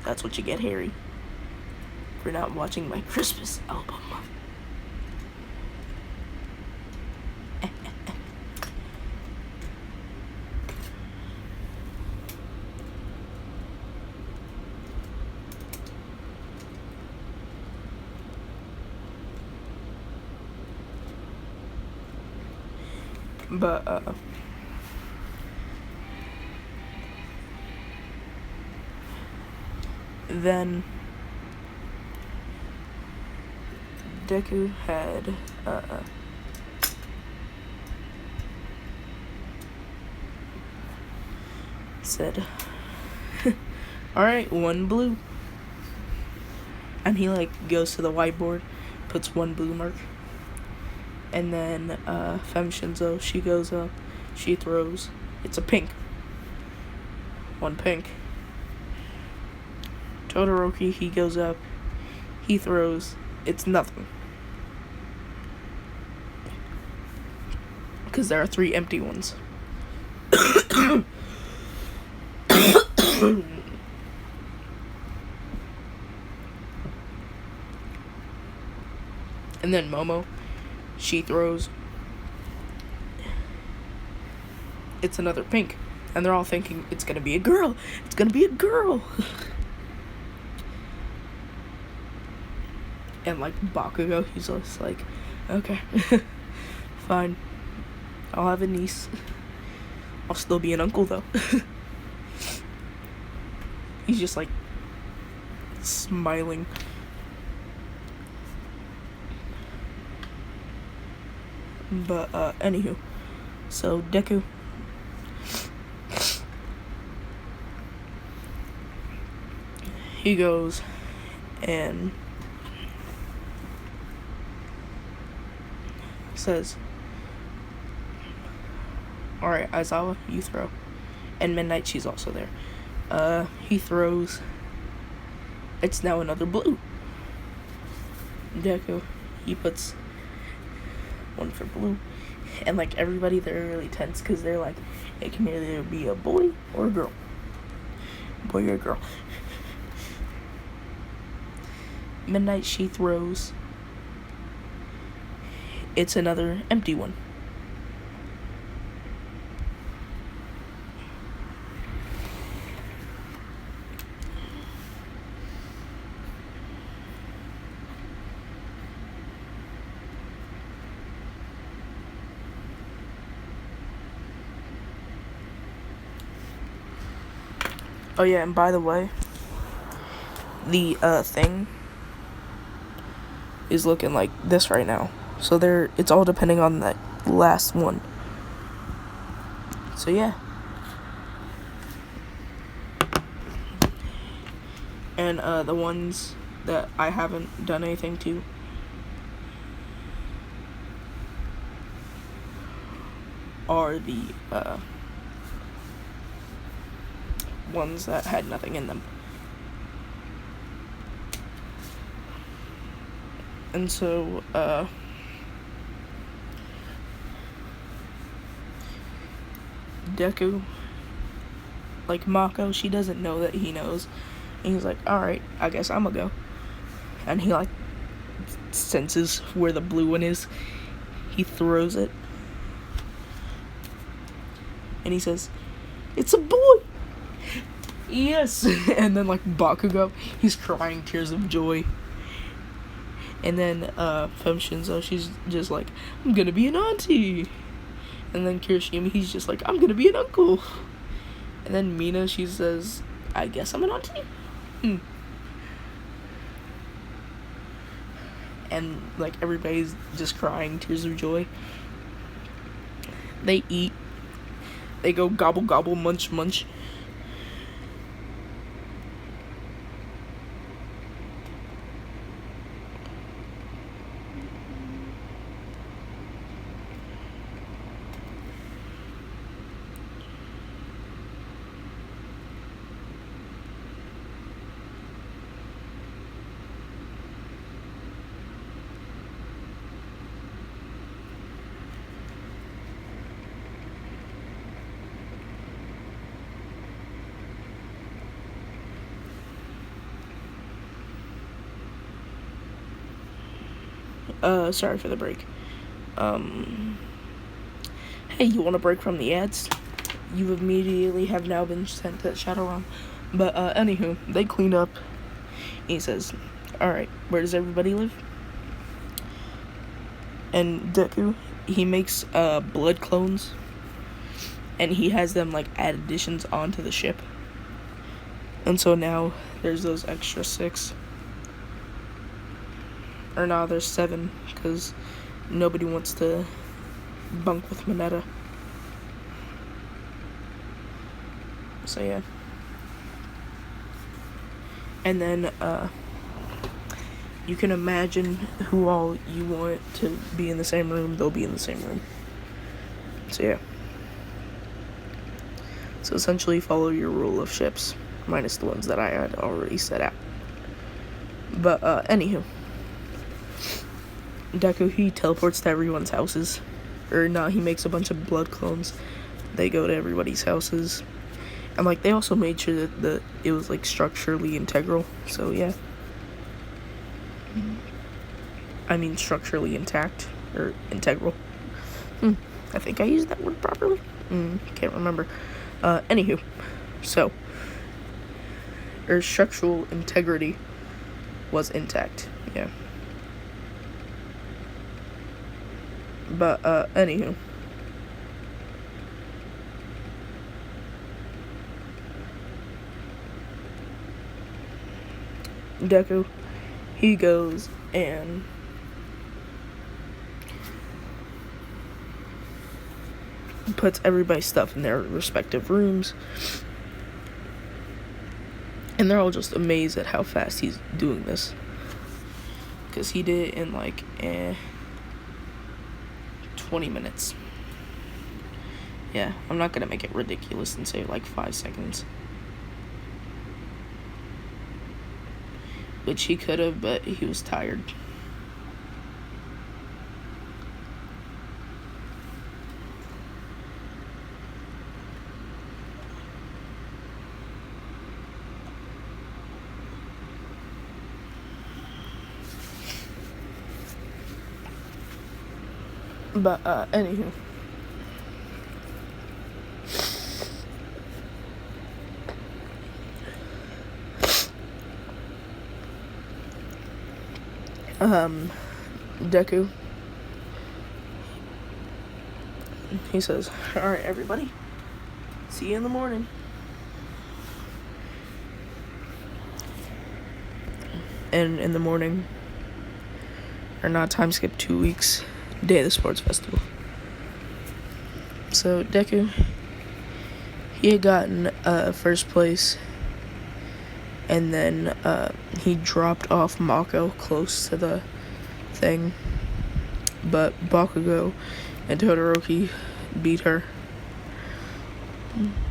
That's what you get, Harry, for not watching my Christmas album. But, then Deku had, said, alright, one blue. And he, like, goes to the whiteboard, puts one blue mark. And then, Femme Shinzo, she goes up, she throws, it's a pink. One pink. Todoroki, he goes up, he throws, it's nothing. Because there are 3 empty ones. And then Momo, she throws, it's another pink. And they're all thinking, it's gonna be a girl. It's gonna be a girl. And, like, Bakugo, he's just like, okay, fine. I'll have a niece. I'll still be an uncle, though. He's just, like, smiling. But, anywho. So, Deku. He goes and says, alright, Aizawa, you throw. And Midnight, she's also there. He throws. It's now another blue. Deku, he puts one for blue. And, like, everybody, they're really tense because they're like, it can either be a boy or a girl. Boy or girl. Midnight, she throws. It's another empty one. Oh yeah, and by the way, the thing is looking like this right now. So it's all depending on that last one. So yeah. And the ones that I haven't done anything to, are the ones that had nothing in them. And so, Deku, like Mako, she doesn't know that he knows. And he's like, alright, I guess I'm gonna go. And he, like, senses where the blue one is. He throws it. And he says, it's a boy! Yes! And then, like, Bakugo, he's crying tears of joy. And then, Femme Shinzo, she's just like, I'm gonna be an auntie. And then Kirishima, he's just like, I'm gonna be an uncle. And then Mina, she says, I guess I'm an auntie? And, like, everybody's just crying tears of joy. They eat. They go gobble, gobble, munch, munch. Sorry for the break. Hey, you want a break from the ads? You immediately have now been sent to Shadowrun. But, anywho, they clean up. He says, alright, where does everybody live? And Deku, he makes, blood clones. And he has them, like, add additions onto the ship. And so now, there's those extra 6. Or now there's 7, because nobody wants to bunk with Mineta. So yeah. And then, you can imagine who all you want to be in the same room, they'll be in the same room. So yeah. So essentially follow your rule of ships, minus the ones that I had already set out. But, anywho. Deku, he teleports to everyone's houses. Or, no, he makes a bunch of blood clones. They go to everybody's houses. And, like, they also made sure that it was, like, structurally integral. So, yeah. I mean, structurally intact. Or integral. I think I used that word properly. Can't remember. Anywho. So. Or structural integrity was intact. Yeah. But, anywho. Deku, he goes and puts everybody's stuff in their respective rooms. And they're all just amazed at how fast he's doing this. Because he did it in, like, 20 minutes. Yeah, I'm not gonna make it ridiculous and say like 5 seconds. Which he could have, but he was tired. But, anywho. Deku. He says, alright, everybody. See you in the morning. And in the morning, or not, time skip 2 weeks, day of the sports festival. So Deku, he had gotten first place, and then he dropped off Mako close to the thing, but Bakugo and Todoroki, beat her.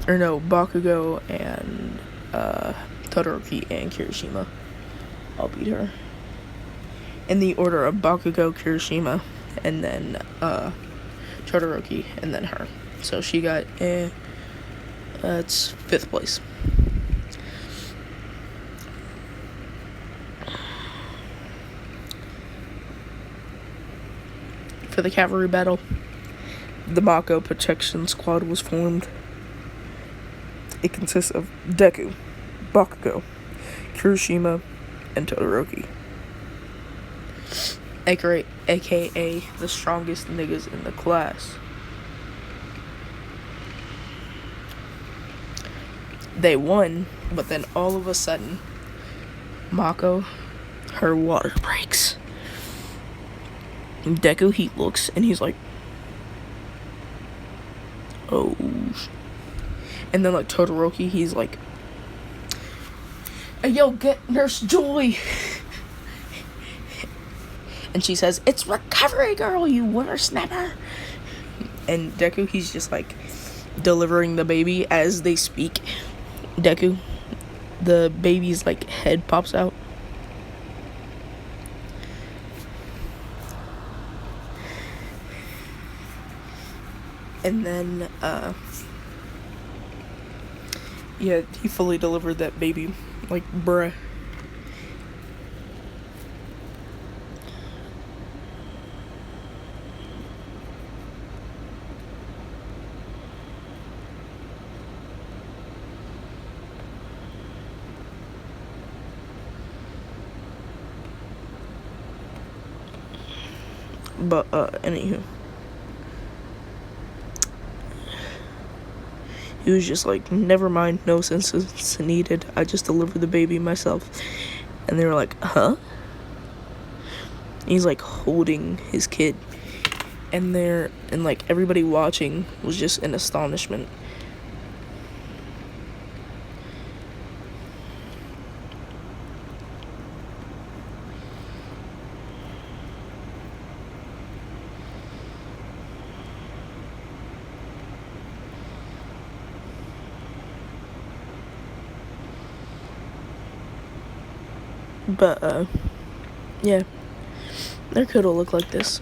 Or no, Bakugo and Todoroki and Kirishima all beat her. In the order of Bakugo, Kirishima, and then Todoroki, and then her. So she got it's 5th place. For the cavalry battle, the Mako Protection Squad was formed. It consists of Deku, Bakugo, Kirishima, and Todoroki. AKA the strongest niggas in the class. They won, but then all of a sudden, Mako, her water breaks. Deku, he looks, and he's like, oh. And then, like, Todoroki, he's like, hey, yo, get Nurse Joy. And she says, it's recovery, girl, you whippersnapper. And Deku, he's just, like, delivering the baby as they speak. Deku, the baby's, like, head pops out. And then, yeah, he fully delivered that baby. Like, bruh. But, anywho. He was just like, never mind, no sense needed. I just delivered the baby myself. And they were like, huh? And he's like holding his kid. And like everybody watching was just in astonishment. But, yeah, their kid will look like this.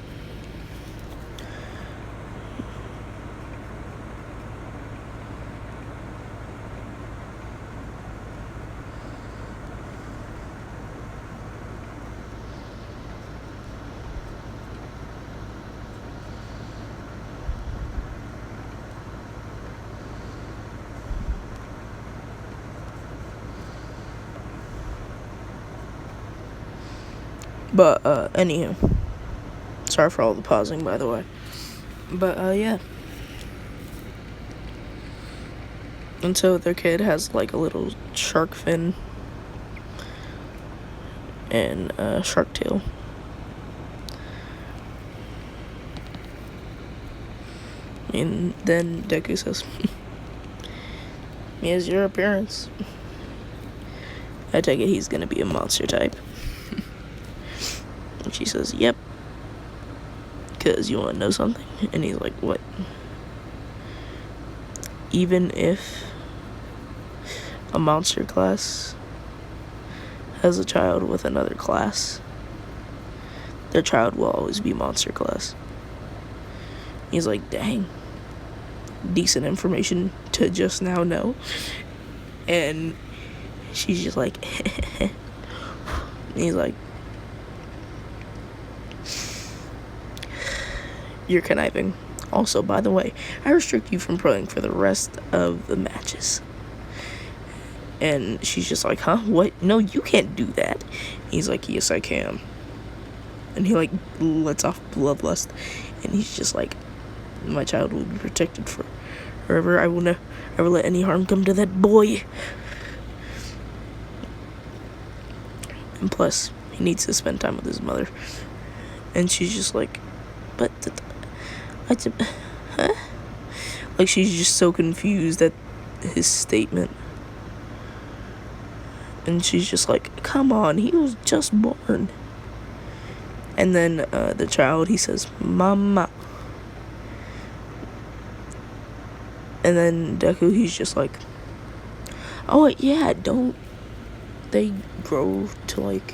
But, anywho. Sorry for all the pausing, by the way. But, yeah. And so their kid has, like, a little shark fin. And a shark tail. And then Deku says, here's your appearance. I take it he's gonna be a monster type. And she says, yep. Because you want to know something? And he's like, what? Even if a monster class has a child with another class, their child will always be monster class. He's like, dang. Decent information to just now know. And she's just like, and he's like, you're conniving. Also, by the way, I restrict you from playing for the rest of the matches. And she's just like, huh? What? No, you can't do that. He's like, yes, I can. And he, like, lets off bloodlust. And he's just like, my child will be protected forever. I will never let any harm come to that boy. And plus, he needs to spend time with his mother. And she's just like, but... huh? Like, she's just so confused at his statement. And she's just like, come on, he was just born. And then the child, he says, mama. And then Deku, he's just like, oh yeah, don't they grow to like,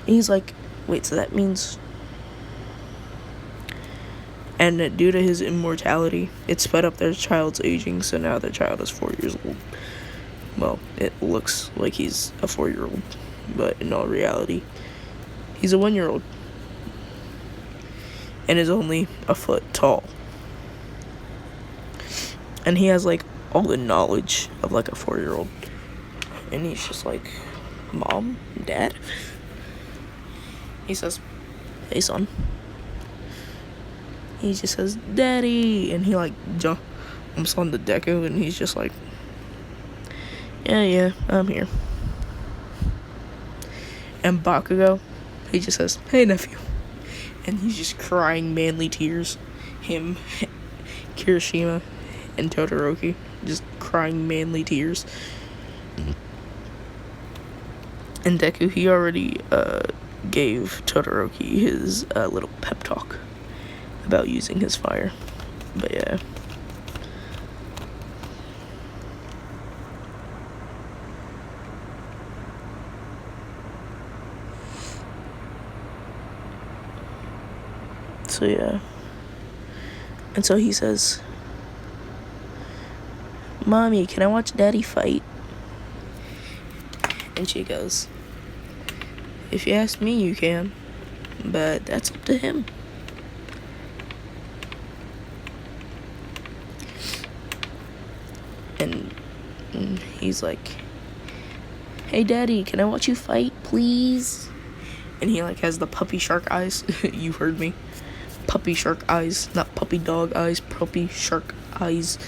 and he's like, wait, so that means, and due to his immortality, it sped up their child's aging, so now their child is 4 years old. Well, it looks like he's a 4-year-old, but in all reality, he's a 1-year-old, and is only a foot tall. And he has like all the knowledge of like a 4-year-old. And he's just like, Mom, Dad? He says, hey son. He just says, Daddy, and he like jumps on the Deku, and he's just like, yeah, I'm here. And Bakugo, he just says, hey nephew. And he's just crying manly tears. Him, Kirishima, and Todoroki just crying manly tears. And Deku, he already gave Todoroki his little pep talk about using his fire. But yeah. So yeah. And so he says, Mommy, can I watch Daddy fight? And she goes, if you ask me, you can, but that's up to him. And he's like, hey Daddy, can I watch you fight, please? And he like has the puppy shark eyes. You heard me. Puppy shark eyes, not puppy dog eyes, puppy shark eyes.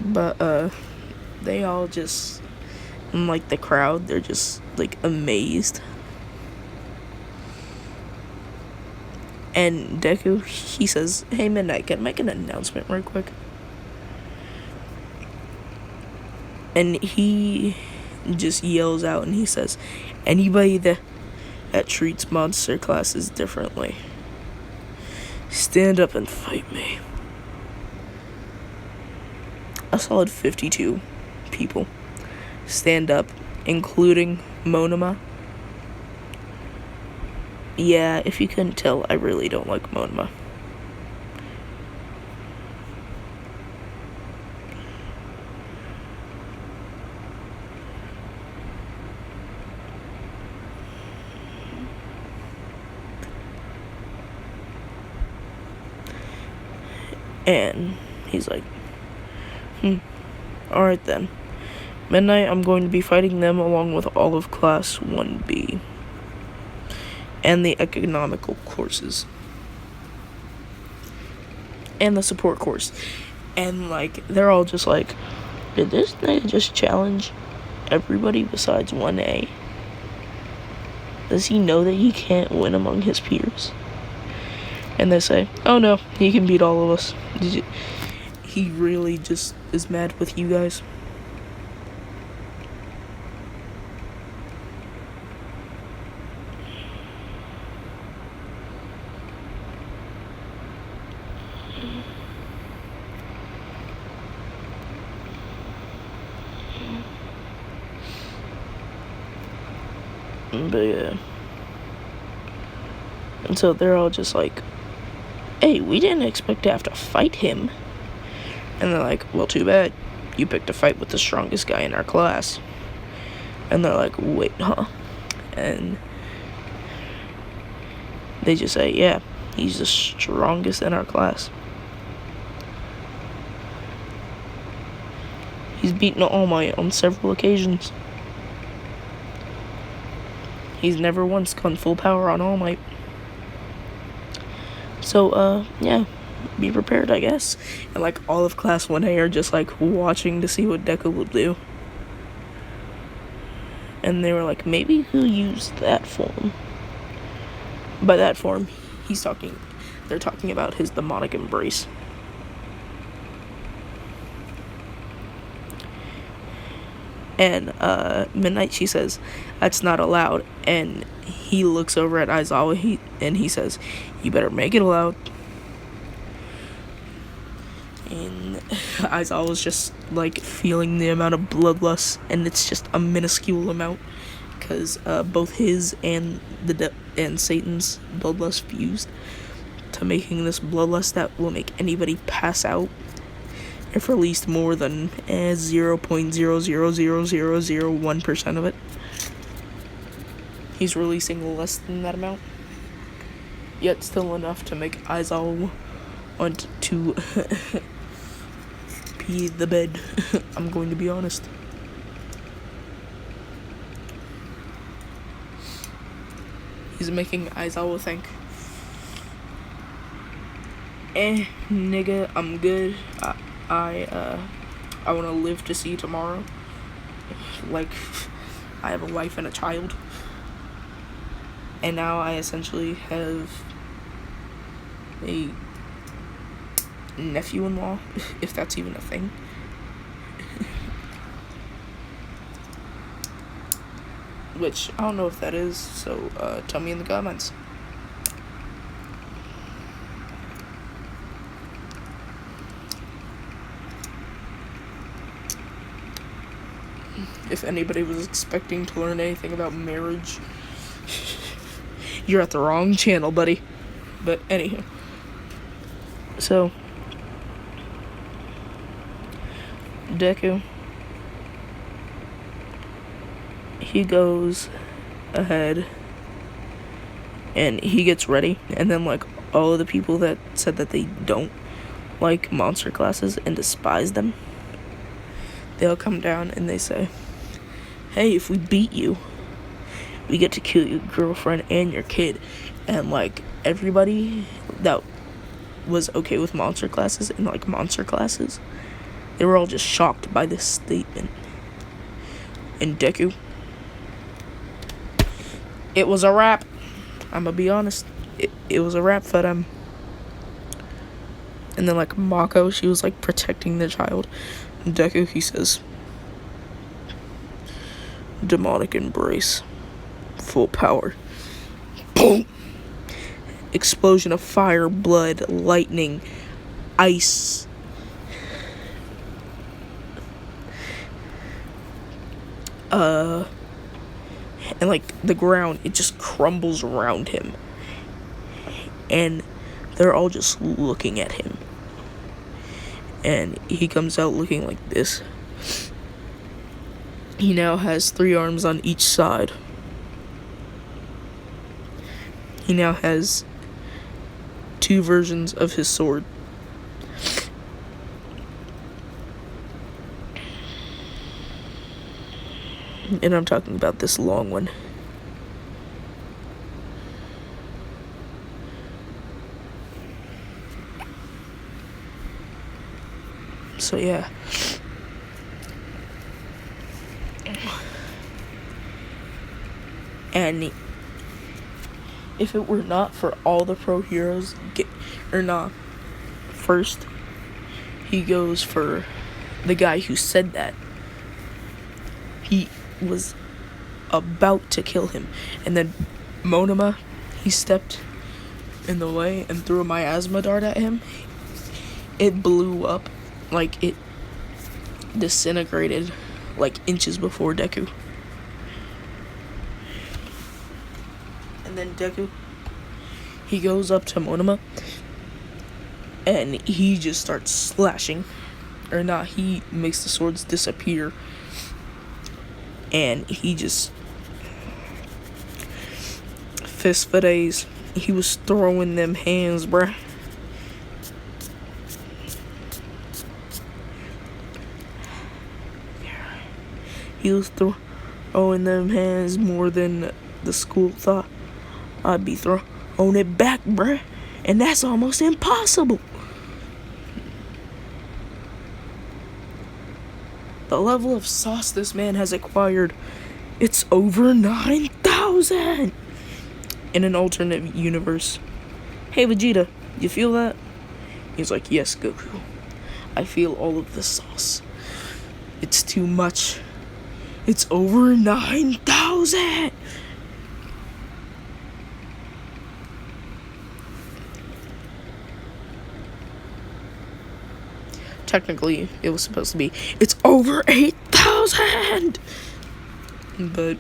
But they all just, like the crowd, they're just like amazed. And Deku, he says, hey Midnight, can I make an announcement real quick? And he just yells out and he says, anybody that treats monster classes differently, stand up and fight me. A solid 52 people stand up, including Monoma. Yeah, if you couldn't tell, I really don't like Monoma. And he's like, alright then. Midnight, I'm going to be fighting them along with all of Class 1B. And the economical courses. And the support course. And, like, they're all just like, did this nigga just challenge everybody besides 1A? Does he know that he can't win among his peers? And they say, oh no, he can beat all of us. He really just is mad with you guys. But yeah. And so they're all just like, hey, we didn't expect to have to fight him. And they're like, well, too bad. You picked a fight with the strongest guy in our class. And they're like, wait, huh? And they just say, yeah, he's the strongest in our class. He's beaten All Might on several occasions. He's never once gone full power on All Might. So, yeah, be prepared, I guess. And, like, all of Class 1A are just, like, watching to see what Deku will do. And they were like, maybe he'll use that form. By that form, they're talking about his demonic embrace. And Midnight, she says, "That's not allowed." And he looks over at Aizawa, he says, "You better make it allowed." And Aizawa's just like feeling the amount of bloodlust, and it's just a minuscule amount, because both his and and Satan's bloodlust fused to making this bloodlust that will make anybody pass out if released more than 0.0000001% of it. He's releasing less than that amount, yet still enough to make Aizawa want to pee the bed. I'm going to be honest. He's making Aizawa think, nigga, I'm good. I want to live to see tomorrow. Like, I have a wife and a child. And now I essentially have a nephew-in-law, if that's even a thing. Which, I don't know if that is, so tell me in the comments. If anybody was expecting to learn anything about marriage, you're at the wrong channel, buddy. But anywho, so Deku, he goes ahead and he gets ready, and then like all of the people that said that they don't like monster classes and despise them, they'll come down and they say, "Hey, if we beat you, we get to kill your girlfriend and your kid." And like everybody that was okay with monster classes and like monster classes, they were all just shocked by this statement. And Deku, it was a wrap. I'm gonna be honest, it was a wrap for them. And then like Mako, she was like protecting the child. And Deku, he says, "Demonic embrace, full power." Boom! Explosion of fire, blood, lightning, ice. And like the ground, it just crumbles around him. And they're all just looking at him. And he comes out looking like this. He now has 3 arms on each side. He now has 2 versions of his sword. And I'm talking about this long one. So yeah. And if it were not for all the pro heroes, first he goes for the guy who said that. He was about to kill him, and then Monoma, he stepped in the way and threw a miasma dart at him. It blew up, like it disintegrated like inches before Deku. And then Deku, he goes up to Monoma and he just starts slashing. He makes the swords disappear. And he just fist for days. He was throwing them hands, bruh. He was throwing them hands more than the school thought I'd be throwing it back, bruh. And that's almost impossible. The level of sauce this man has acquired, it's over 9,000 in an alternate universe. "Hey Vegeta, you feel that?" He's like, "Yes, Goku. I feel all of the sauce. It's too much. It's over 9,000. Technically, it was supposed to be, it's over 8,000. But,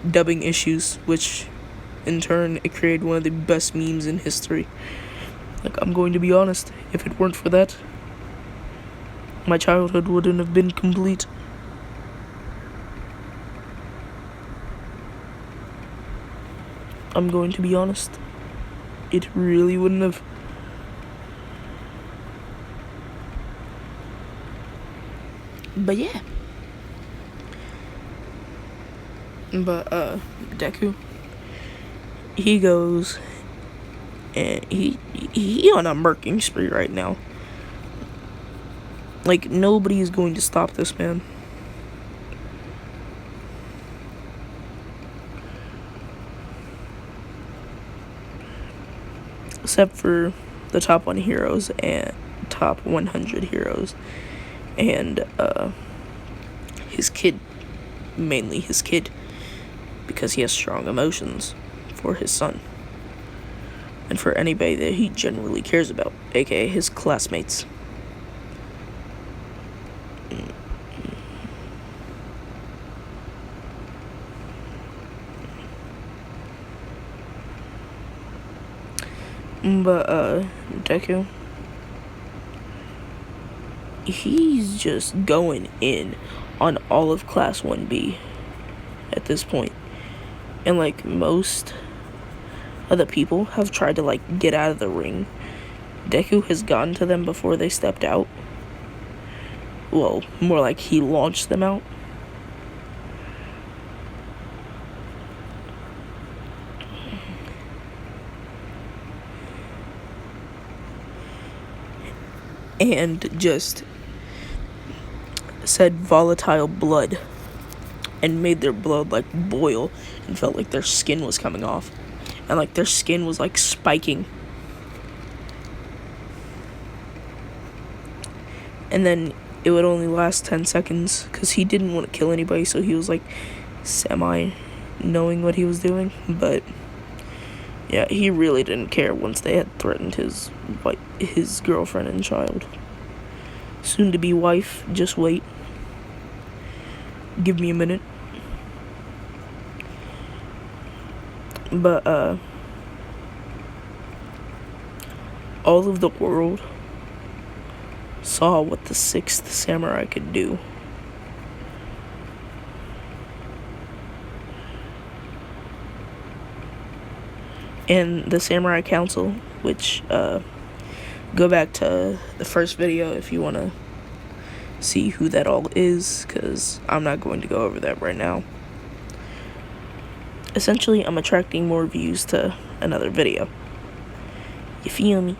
dubbing issues, which in turn, it created one of the best memes in history. Like, I'm going to be honest, if it weren't for that, my childhood wouldn't have been complete. I'm going to be honest. It really wouldn't have. But yeah. But, Deku, he goes, and he on a murking spree right now. Like, nobody is going to stop this man. Except for the top 1 heroes and top 100 heroes. And, his kid. Mainly his kid. Because he has strong emotions for his son. And for anybody that he generally cares about. AKA his classmates. But, Deku, he's just going in on all of Class 1B at this point. And, like, most of the people have tried to, like, get out of the ring. Deku has gotten to them before they stepped out. Well, more like he launched them out. And just said volatile blood and made their blood like boil and felt like their skin was coming off and like their skin was like spiking. And then it would only last 10 seconds because he didn't want to kill anybody, so he was like semi knowing what he was doing. But yeah, he really didn't care once they had threatened his girlfriend and child. Soon to be wife, just wait. Give me a minute. But, all of the world saw what the 6th samurai could do. And the Samurai Council, which, go back to the first video if you want to see who that all is, because I'm not going to go over that right now. Essentially, I'm attracting more views to another video. You feel me?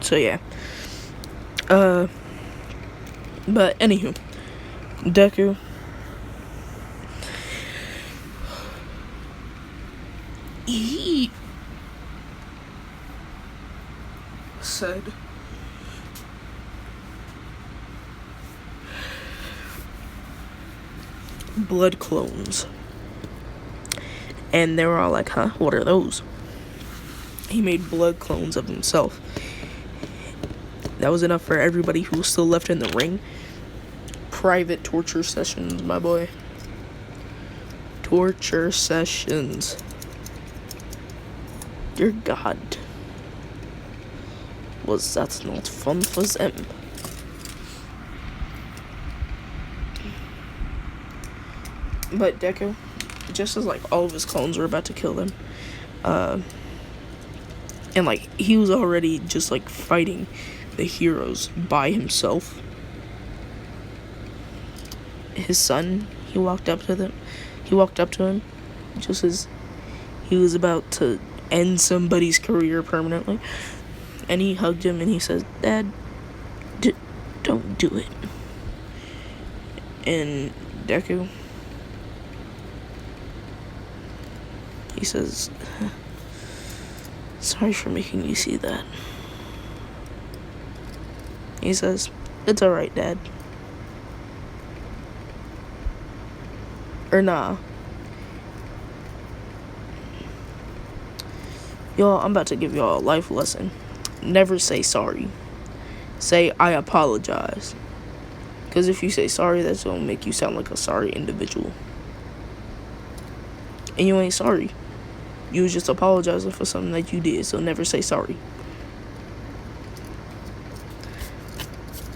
So yeah. But anywho, Deku he said blood clones. And they were all like, huh, what are those? He made blood clones of himself. That was enough for everybody who was still left in the ring. Private torture sessions, my boy. Torture sessions. Dear God. Was that not fun for them? But Deku, just as like all of his clones were about to kill them, and like he was already just like fighting the heroes by himself. His son, he walked up to him just as he was about to end somebody's career permanently. And he hugged him and he says, Dad, don't do it. And Deku, he says, sorry for making you see that. He says, it's alright, Dad. Or nah. Y'all, I'm about to give y'all a life lesson. Never say sorry. Say, I apologize. Because if you say sorry, that's going to make you sound like a sorry individual. And you ain't sorry. You was just apologizing for something that you did, so never say sorry.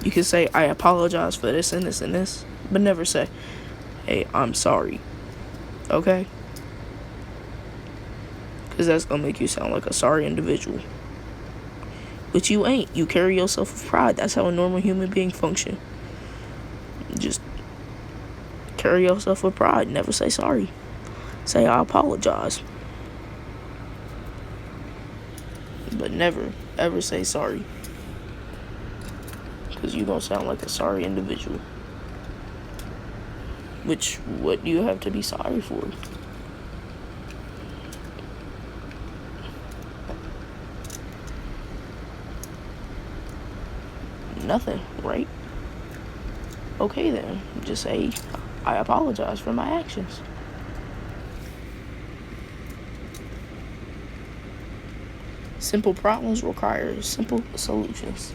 You can say, I apologize for this and this and this, but never say, hey, I'm sorry. Okay? Because that's going to make you sound like a sorry individual. Which you ain't. You carry yourself with pride. That's how a normal human being function. Just carry yourself with pride. Never say sorry. Say, I apologize. But never, ever say sorry. Because you're going to sound like a sorry individual. Which, what do you have to be sorry for? Nothing, right? Okay then, just say, I apologize for my actions. Simple problems require simple solutions.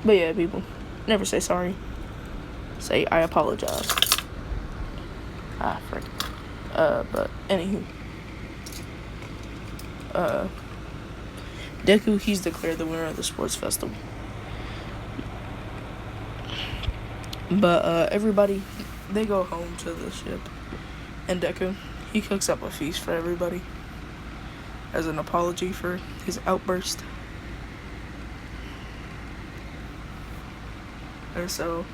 But yeah, people, never say sorry. Say, I apologize. Frick. But anywho. Deku, he's declared the winner of the sports festival. But, everybody, they go home to the ship. And Deku, he cooks up a feast for everybody. As an apology for his outburst. And so,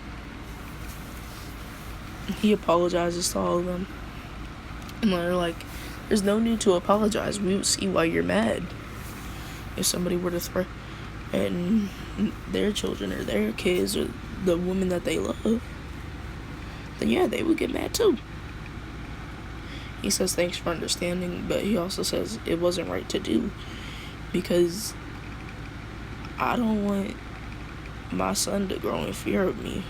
he apologizes to all of them. And they're like, there's no need to apologize. We would see why you're mad. If somebody were to threaten their children or their kids or the woman that they love, then yeah, they would get mad too. He says thanks for understanding, but he also says it wasn't right to do because I don't want my son to grow in fear of me.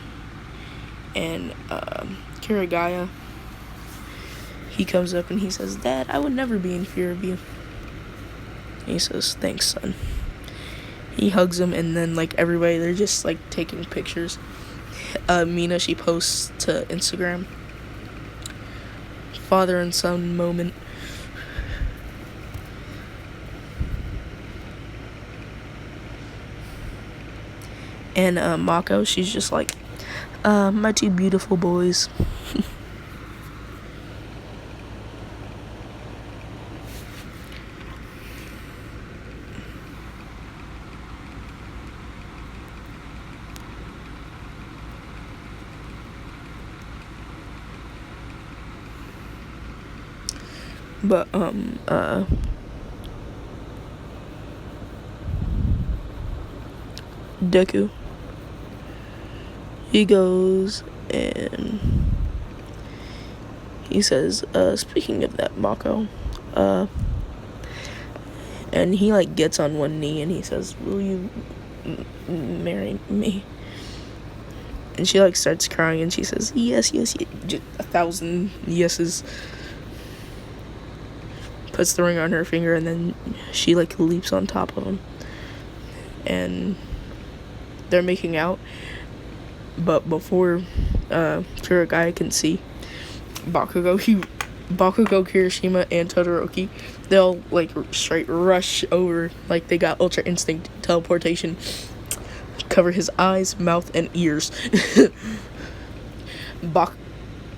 And Kirigaya, he comes up and he says, Dad, I would never be in fear of you. And he says, thanks, son. He hugs him, and then, like, everybody, they're just, like, taking pictures. Mina, she posts to Instagram. Father and son moment. And Mako, she's just like, my two beautiful boys. But, Deku, he goes and he says, speaking of that, Mako, and he, like, gets on one knee and he says, will you marry me? And she, like, starts crying and she says, yes, yes, yes. Just 1,000 yeses. Puts the ring on her finger, and then she, like, leaps on top of him. And they're making out. But before Kirigaya can see Bakugo, Kirishima, and Todoroki, they'll, like, straight rush over, like they got Ultra Instinct teleportation, cover his eyes, mouth, and ears.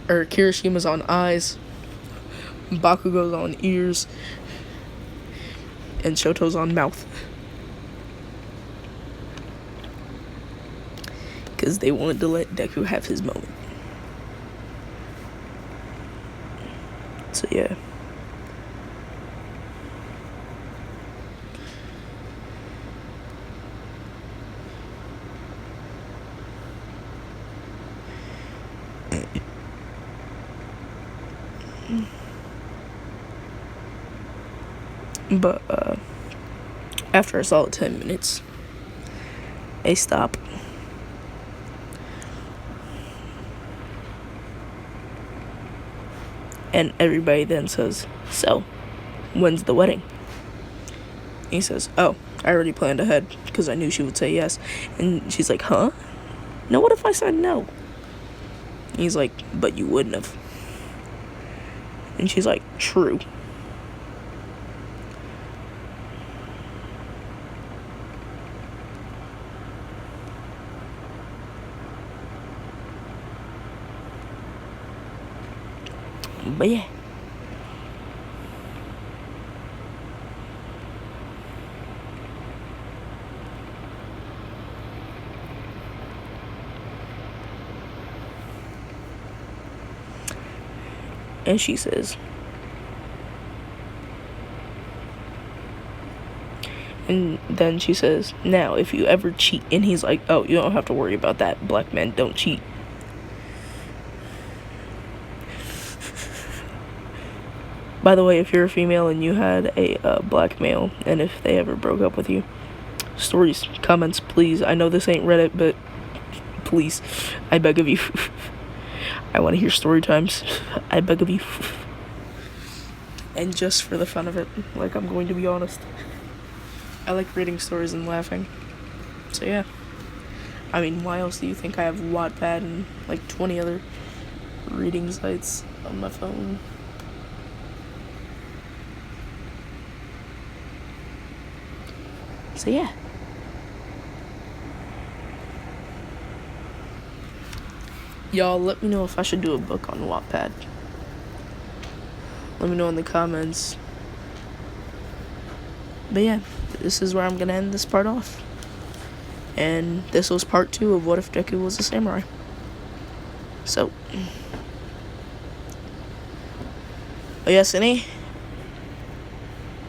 Kirishima's on eyes, Bakugo's on ears, and Shoto's on mouth. Because they wanted to let Deku have his moment. So yeah. But after a solid 10 minutes, they stop. And everybody then says, "So, when's the wedding?" He says, "Oh, I already planned ahead because I knew she would say yes." And she's like, "Huh? No, what if I said no?" And he's like, "But you wouldn't have." And she's like, "True." But yeah. And she says, and then she says, "Now, if you ever cheat," and he's like, "Oh, you don't have to worry about that. Black men don't cheat." By the way, if you're a female and you had a black male, and if they ever broke up with you, stories, comments, please. I know this ain't Reddit, but please, I beg of you. I want to hear story times. I beg of you. And just for the fun of it, like, I'm going to be honest, I like reading stories and laughing. So yeah. I mean, why else do you think I have Wattpad and like 20 other reading sites on my phone? So yeah. Y'all, let me know if I should do a book on Wattpad. Let me know in the comments. But yeah, this is where I'm gonna end this part off. And this was part 2 of What If Deku Was a Samurai. So, oh yes, any?